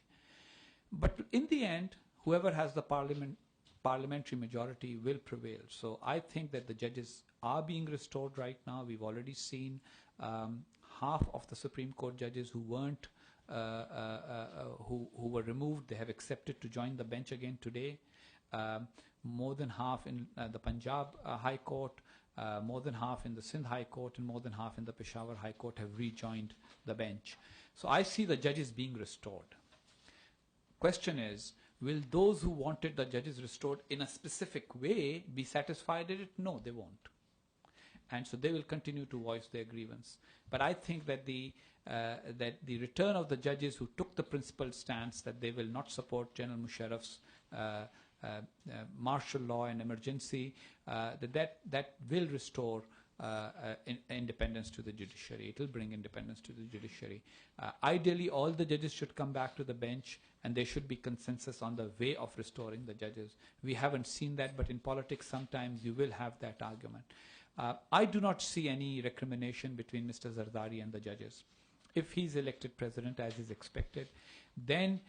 But in the end, whoever has the parliamentary majority will prevail. So I think that the judges are being restored right now. We've already seen half of the Supreme Court judges who weren't, who were removed, they have accepted to join the bench again today. More than half in the Punjab High Court, more than half in the Sindh High Court, and more than half in the Peshawar High Court have rejoined the bench. So I see the judges being restored. Question is, will those who wanted the judges restored in a specific way be satisfied with it? No, they won't. And so they will continue to voice their grievance. But I think that the return of the judges who took the principled stance that they will not support General Musharraf's martial law and emergency, that will restore independence to the judiciary. It will bring independence to the judiciary. Ideally, all the judges should come back to the bench, and there should be consensus on the way of restoring the judges. We haven't seen that, but in politics, sometimes you will have that argument. I do not see any recrimination between Mr. Zardari and the judges. If he's elected president, as is expected, then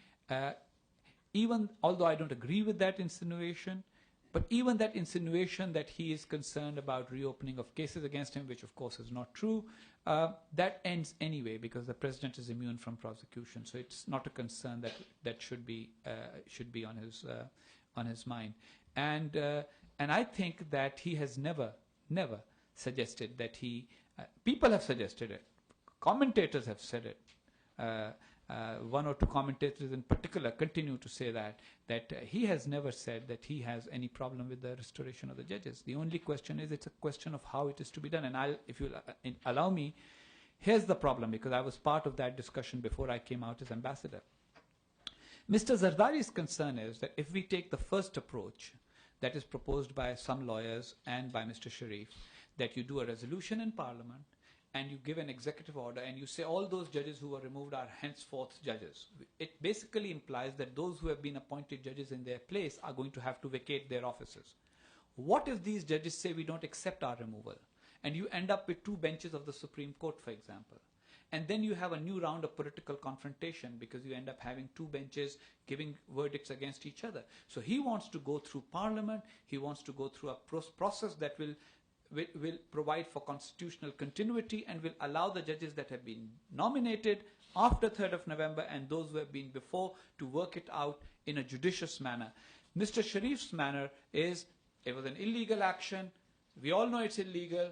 even although I don't agree with that insinuation, but even that insinuation that he is concerned about reopening of cases against him, which of course is not true, that ends anyway because the president is immune from prosecution. So it's not a concern that should be on his mind. And I think that he has never suggested that he. People have suggested it. Commentators have said it. One or two commentators in particular continue to say that he has never said that he has any problem with the restoration of the judges. The only question is, it's a question of how it is to be done. And if you allow me, here's the problem, because I was part of that discussion before I came out as ambassador. Mr. Zardari's concern is that if we take the first approach that is proposed by some lawyers and by Mr. Sharif, that you do a resolution in Parliament, and you give an executive order and you say all those judges who were removed are henceforth judges. It basically implies that those who have been appointed judges in their place are going to have to vacate their offices. What if these judges say we don't accept our removal? And you end up with two benches of the Supreme Court, for example. And then you have a new round of political confrontation because you end up having two benches giving verdicts against each other. So he wants to go through Parliament. He wants to go through a process that will provide for constitutional continuity and will allow the judges that have been nominated after 3rd of November and those who have been before to work it out in a judicious manner. Mr. Sharif's manner is, it was an illegal action. We all know it's illegal.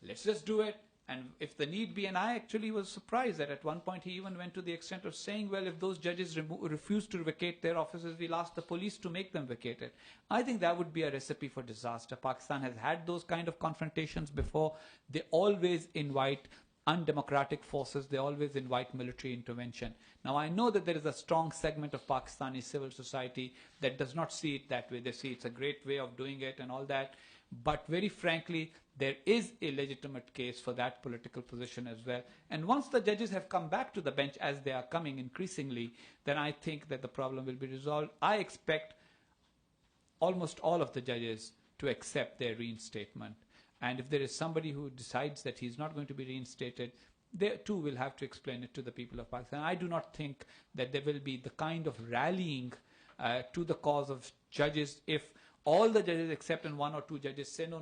Let's just do it. And if the need be, and I actually was surprised that at one point he even went to the extent of saying, well, if those judges refuse to vacate their offices, we'll ask the police to make them vacate it. I think that would be a recipe for disaster. Pakistan has had those kind of confrontations before. They always invite undemocratic forces. They always invite military intervention. Now, I know that there is a strong segment of Pakistani civil society that does not see it that way. They see it's a great way of doing it and all that. But very frankly, there is a legitimate case for that political position as well. And once the judges have come back to the bench, as they are coming increasingly, then I think that the problem will be resolved. I expect almost all of the judges to accept their reinstatement. And if there is somebody who decides that he's not going to be reinstated, they too will have to explain it to the people of Pakistan. I do not think that there will be the kind of rallying to the cause of judges if all the judges except and one or two judges say, no,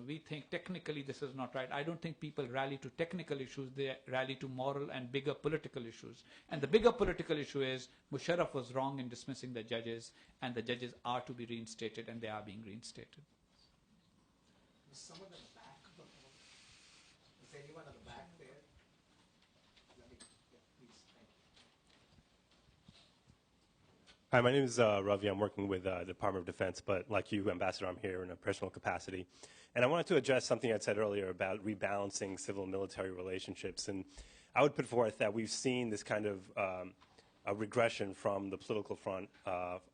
we think technically this is not right. I don't think people rally to technical issues. They rally to moral and bigger political issues. And the bigger political issue is Musharraf was wrong in dismissing the judges, and the judges are to be reinstated, and they are being reinstated. Someone at the back of the hall. Is anyone at the back there? Please, thank you. Hi, my name is Ravi. I'm working with the Department of Defense, but like you, Ambassador, I'm here in a personal capacity. And I wanted to address something I said earlier about rebalancing civil and military relationships. And I would put forth that we've seen this kind of a regression from the political front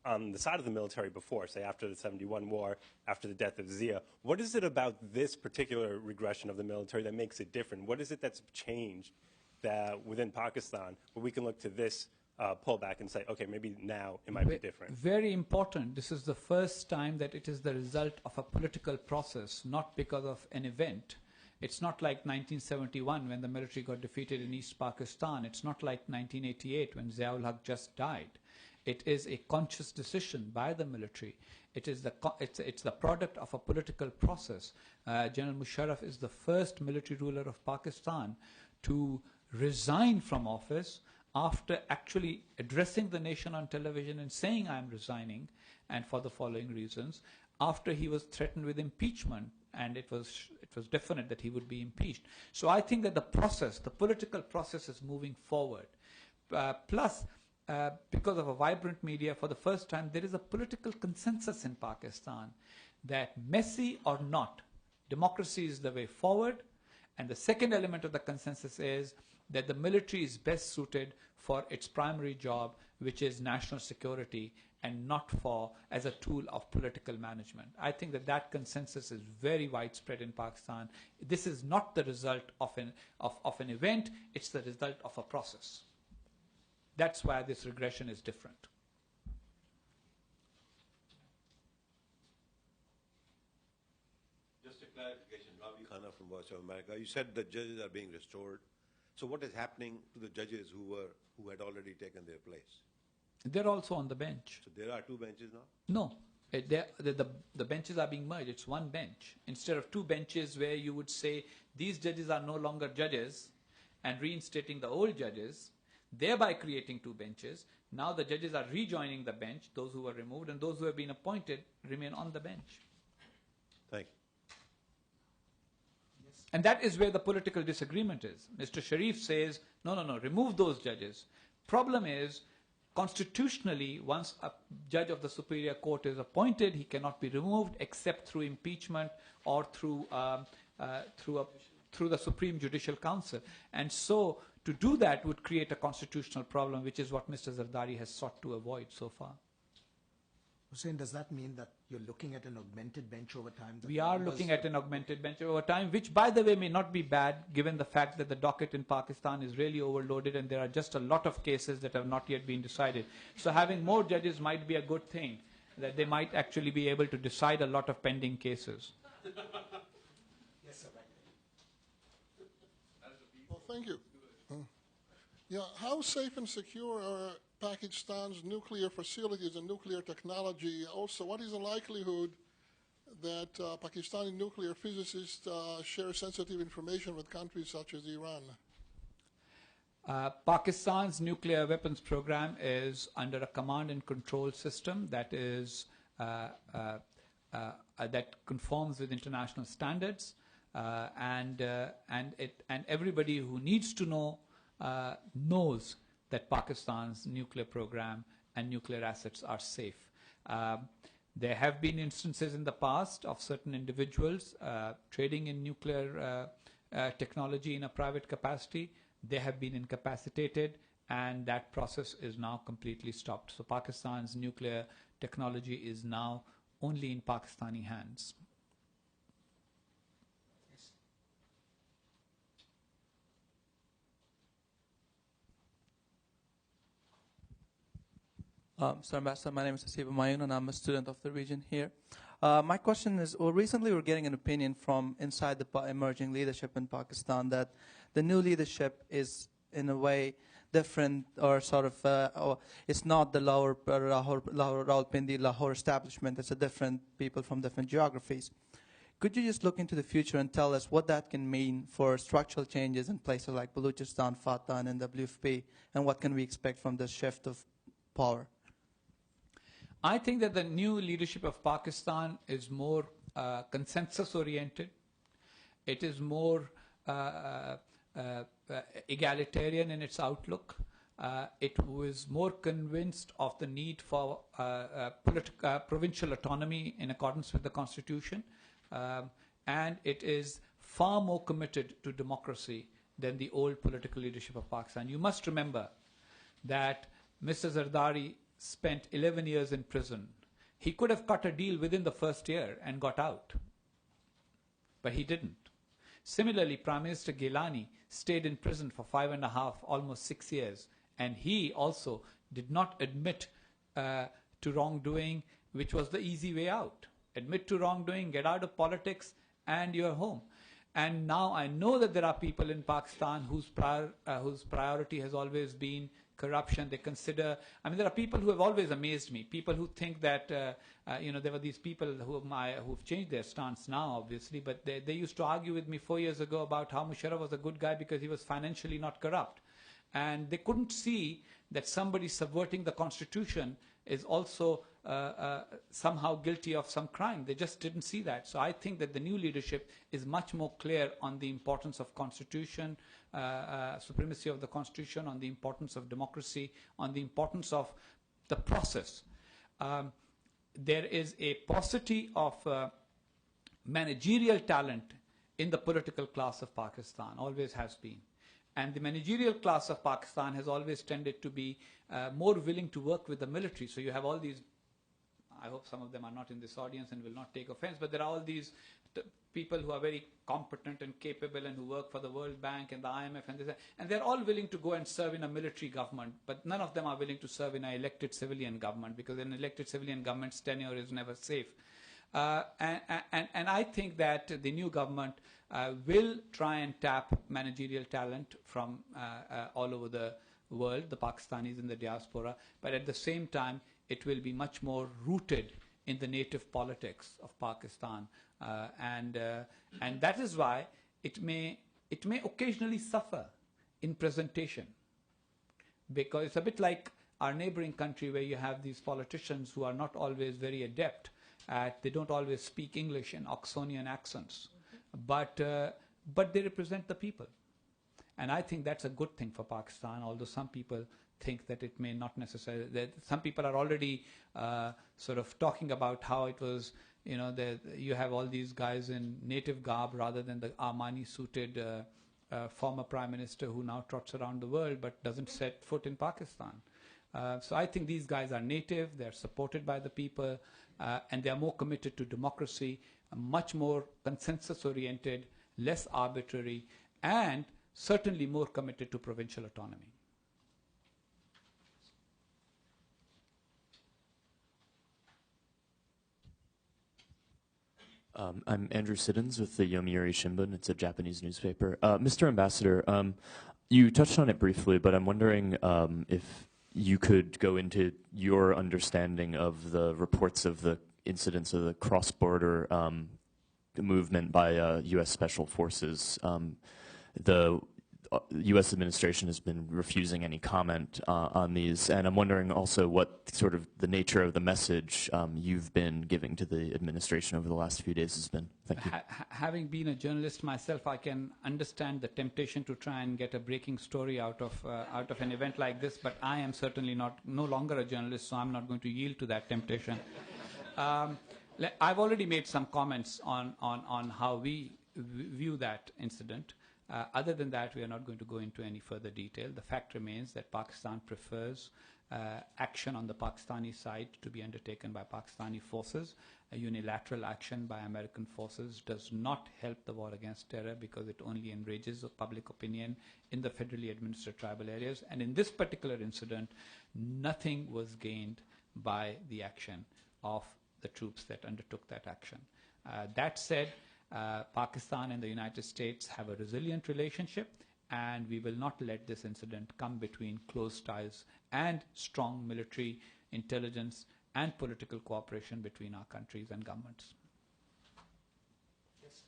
on the side of the military before, say after the 71 war, after the death of Zia. What is it about this particular regression of the military that makes it different? What is it that's changed that within Pakistan where we can look to this pullback and say, okay, maybe now it might be different? Very important. This is the first time that it is the result of a political process, not because of an event. It's not like 1971 when the military got defeated in East Pakistan. It's not like 1988 when Ziaul Haq just died. It is a conscious decision by the military. It's the product of a political process. General Musharraf is the first military ruler of Pakistan to resign from office after actually addressing the nation on television and saying, I'm resigning, and for the following reasons, after he was threatened with impeachment, and it was definite that he would be impeached. So I think that the political process is moving forward. Plus, because of a vibrant media, for the first time, there is a political consensus in Pakistan that messy or not, democracy is the way forward. And the second element of the consensus is that the military is best suited for its primary job, which is national security, and not as a tool of political management. I think that consensus is very widespread in Pakistan. This is not the result of an event, it's the result of a process. That's why this regression is different. Just a clarification, Ravi Khanna from Voice of America. You said the judges are being restored. So what is happening to the judges who had already taken their place? They're also on the bench. So there are two benches now? No. The benches are being merged. It's one bench. Instead of two benches where you would say these judges are no longer judges and reinstating the old judges, thereby creating two benches. Now the judges are rejoining the bench, those who were removed, and those who have been appointed remain on the bench. Thank you. And that is where the political disagreement is. Mr. Sharif says, no, remove those judges. Problem is, constitutionally, once a judge of the Superior Court is appointed, he cannot be removed except through impeachment or through the Supreme Judicial Council. And so to do that would create a constitutional problem, which is what Mr. Zardari has sought to avoid so far. Husain, does that mean that you're looking at an augmented bench over time? We are looking at an augmented bench over time, which, by the way, may not be bad, given the fact that the docket in Pakistan is really overloaded and there are just a lot of cases that have not yet been decided. So having more judges might be a good thing, that they might actually be able to decide a lot of pending cases. Yes, sir. Well, thank you. Yeah, how safe and secure are Pakistan's nuclear facilities and nuclear technology? Also, what is the likelihood that Pakistani nuclear physicists share sensitive information with countries such as Iran? Pakistan's nuclear weapons program is under a command and control system that is that conforms with international standards, and everybody who needs to know knows that Pakistan's nuclear program and nuclear assets are safe. There have been instances in the past of certain individuals trading in nuclear technology in a private capacity. They have been incapacitated, and that process is now completely stopped. So Pakistan's nuclear technology is now only in Pakistani hands. So Ambassador, my name is Hasiba Mayun, and I'm a student of the region here. My question is, well, recently we're getting an opinion from inside the emerging leadership in Pakistan that the new leadership is in a way different, or sort of, or it's not the Rawalpindi, Lahore establishment. It's a different people from different geographies. Could you just look into the future and tell us what that can mean for structural changes in places like Balochistan, Fatah, and WFP, and what can we expect from this shift of power? I think that the new leadership of Pakistan is more consensus-oriented. It is more egalitarian in its outlook. It was more convinced of the need for provincial autonomy in accordance with the constitution. And it is far more committed to democracy than the old political leadership of Pakistan. You must remember that Mr. Zardari spent 11 years in prison. He could have cut a deal within the first year and got out, but he didn't. Similarly, Prime Minister Gilani stayed in prison for 5.5, almost 6 years, and he also did not admit to wrongdoing, which was the easy way out. Admit to wrongdoing, get out of politics, and you're home. And now I know that there are people in Pakistan whose priority has always been corruption. They consider, I mean, there are people who have always amazed me, people who think that, there were these people who've changed their stance now, obviously, but they used to argue with me 4 years ago about how Musharraf was a good guy because he was financially not corrupt. And they couldn't see that somebody subverting the constitution is also somehow guilty of some crime. They just didn't see that. So I think that the new leadership is much more clear on the importance of constitution, supremacy of the constitution, on the importance of democracy, on the importance of the process. There is a paucity of managerial talent in the political class of Pakistan, always has been. And the managerial class of Pakistan has always tended to be more willing to work with the military. So you have all these, I hope some of them are not in this audience and will not take offense, but there are all these people who are very competent and capable and who work for the World Bank and the IMF and they're all willing to go and serve in a military government, but none of them are willing to serve in an elected civilian government, because an elected civilian government's tenure is never safe. And I think that the new government will try and tap managerial talent from all over the world, the Pakistanis in the diaspora, but at the same time, it will be much more rooted in the native politics of Pakistan, and that is why it may occasionally suffer in presentation, because it's a bit like our neighboring country where you have these politicians who are not always very adept at, they don't always speak English in Oxonian accents, but they represent the people. And I think that's a good thing for Pakistan, although some people think that it may not necessarily, that some people are already sort of talking about how it was, you have all these guys in native garb rather than the Armani-suited former prime minister who now trots around the world but doesn't set foot in Pakistan. So I think these guys are native, they're supported by the people, and they're more committed to democracy, much more consensus-oriented, less arbitrary, and certainly more committed to provincial autonomy. I'm Andrew Siddons with the Yomiuri Shimbun. It's a Japanese newspaper. Mr. Ambassador, You touched on it briefly, but I'm wondering if you could go into your understanding of the reports of the incidents of the cross-border movement by U.S. Special Forces. The U.S. administration has been refusing any comment on these, and I'm wondering also what sort of the nature of the message you've been giving to the administration over the last few days has been. Thank you. Having been a journalist myself, I can understand the temptation to try and get a breaking story out of an event like this, but I am certainly no longer a journalist, so I'm not going to yield to that temptation. I've already made some comments on how we view that incident. Other than that, we are not going to go into any further detail. The fact remains that Pakistan prefers action on the Pakistani side to be undertaken by Pakistani forces. A unilateral action by American forces does not help the war against terror because it only enrages the public opinion in the federally administered tribal areas. And in this particular incident, nothing was gained by the action of the troops that undertook that action. That said, Pakistan and the United States have a resilient relationship, and we will not let this incident come between close ties and strong military intelligence and political cooperation between our countries and governments. Yes.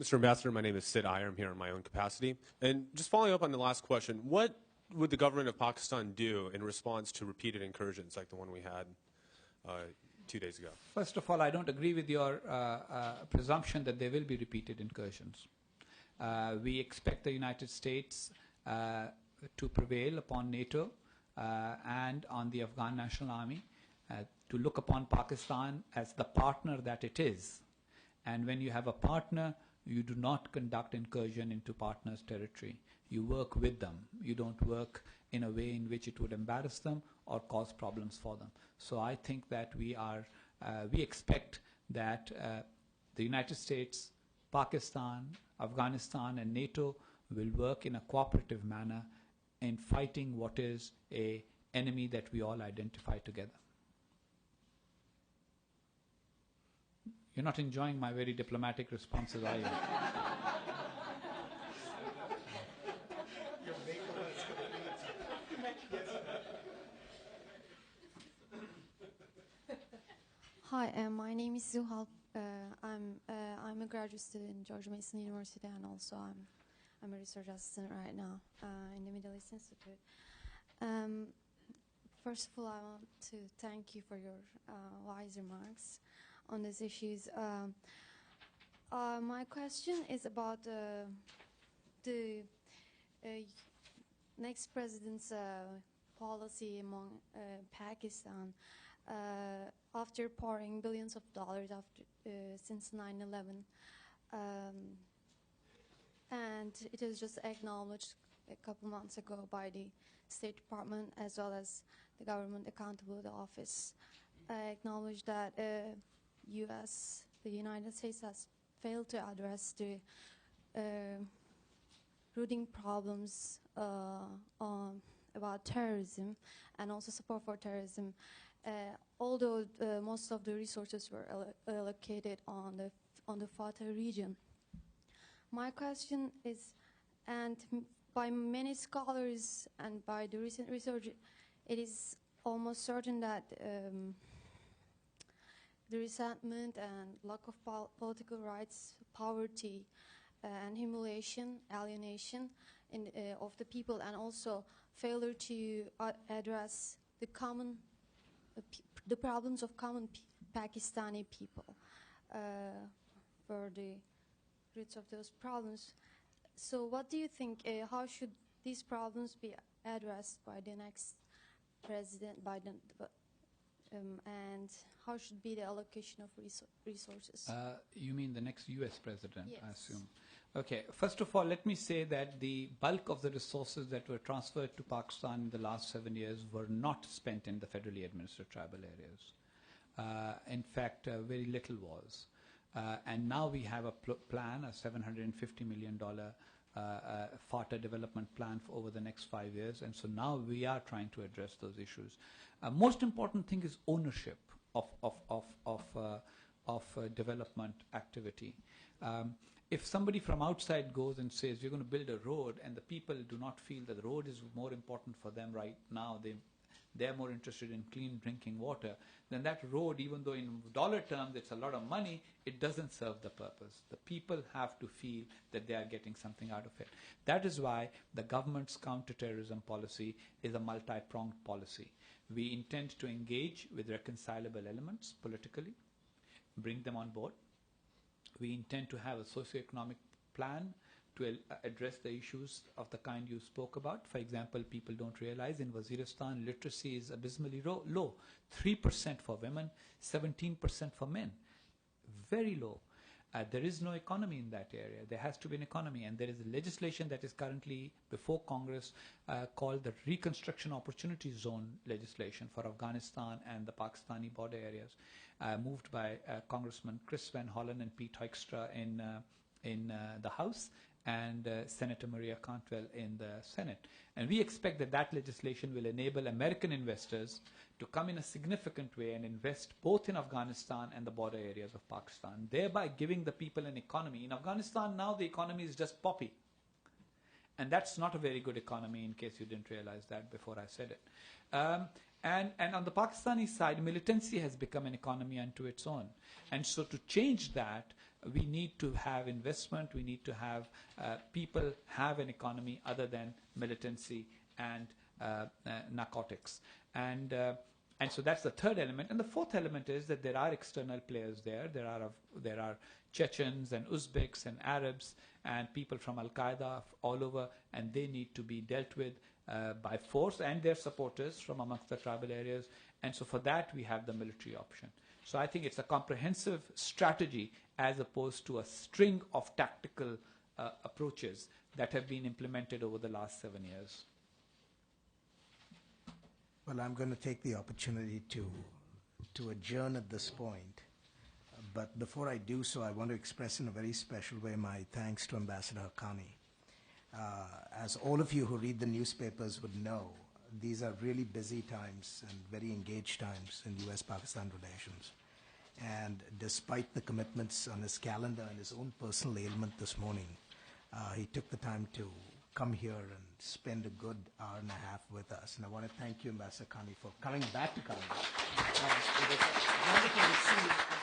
Mr. Ambassador, my name is Sid Iyer. I'm here in my own capacity. And just following up on the last question, what would the government of Pakistan do in response to repeated incursions like the one we had 2 days ago? First of all, I don't agree with your presumption that there will be repeated incursions. We expect the United States to prevail upon NATO and on the Afghan National Army, to look upon Pakistan as the partner that it is. And when you have a partner, you do not conduct incursion into partners' territory. You work with them. You don't work in a way in which it would embarrass them or cause problems for them. So I think that we expect that the United States, Pakistan, Afghanistan, and NATO will work in a cooperative manner in fighting what is an enemy that we all identify together. You're not enjoying my very diplomatic responses, are you? Hi, my name is Zuhal. I'm a graduate student in George Mason University, and also I'm a research assistant right now in the Middle East Institute. First of all, I want to thank you for your wise remarks on these issues. My question is about the next president's policy among Pakistan. After pouring billions of dollars since 9/11, and it was just acknowledged a couple months ago by the State Department as well as the Government Accountability Office, acknowledged that the United States has failed to address the rooting problems about terrorism and also support for terrorism. Although most of the resources were allocated on the Fatah region. My question is, and by many scholars and by the recent research, it is almost certain that the resentment and lack of political rights, poverty, and humiliation, alienation of the people, and also failure to address the problems of common Pakistani people for the roots of those problems. So what do you think, how should these problems be addressed by the next President Biden, and how should be the allocation of resources? You mean the next US president, yes. I assume. Okay, first of all, let me say that the bulk of the resources that were transferred to Pakistan in the last 7 years were not spent in the federally administered tribal areas. In fact, very little was. And now we have a plan, a $750 million FATA development plan for over the next 5 years. And so now we are trying to address those issues. Most important thing is ownership of of development activity. If somebody from outside goes and says, we're going to build a road, and the people do not feel that the road is more important for them right now, they're more interested in clean drinking water, then that road, even though in dollar terms it's a lot of money, it doesn't serve the purpose. The people have to feel that they are getting something out of it. That is why the government's counterterrorism policy is a multi-pronged policy. We intend to engage with reconcilable elements politically, bring them on board. We intend to have a socio-economic plan to address the issues of the kind you spoke about. For example, people don't realize in Waziristan, literacy is abysmally low. 3% for women, 17% for men. Very low. There is no economy in that area. There has to be an economy. And there is legislation that is currently before Congress called the Reconstruction Opportunity Zone legislation for Afghanistan and the Pakistani border areas, moved by Congressman Chris Van Hollen and Pete Hoekstra in the House, and Senator Maria Cantwell in the Senate. And we expect that that legislation will enable American investors to come in a significant way and invest both in Afghanistan and the border areas of Pakistan, thereby giving the people an economy. In Afghanistan now the economy is just poppy. And that's not a very good economy, in case you didn't realize that before I said it. And on the Pakistani side, militancy has become an economy unto its own. And so to change that, we need to have investment, we need to have people have an economy other than militancy and narcotics. And so that's the third element. And the fourth element is that there are external players there. There are Chechens and Uzbeks and Arabs and people from Al-Qaeda all over, and they need to be dealt with by force, and their supporters from amongst the tribal areas. And so for that, we have the military option. So I think it's a comprehensive strategy as opposed to a string of tactical approaches that have been implemented over the last 7 years. Well, I'm going to take the opportunity to adjourn at this point. But before I do so, I want to express in a very special way my thanks to Ambassador Haqqani. As all of you who read the newspapers would know, these are really busy times and very engaged times in U.S.-Pakistan relations. And despite the commitments on his calendar and his own personal ailment this morning, he took the time to come here and spend a good hour and a half with us. And I want to thank you, Ambassador Haqqani, for coming back to Carnegie. It was wonderful to see you.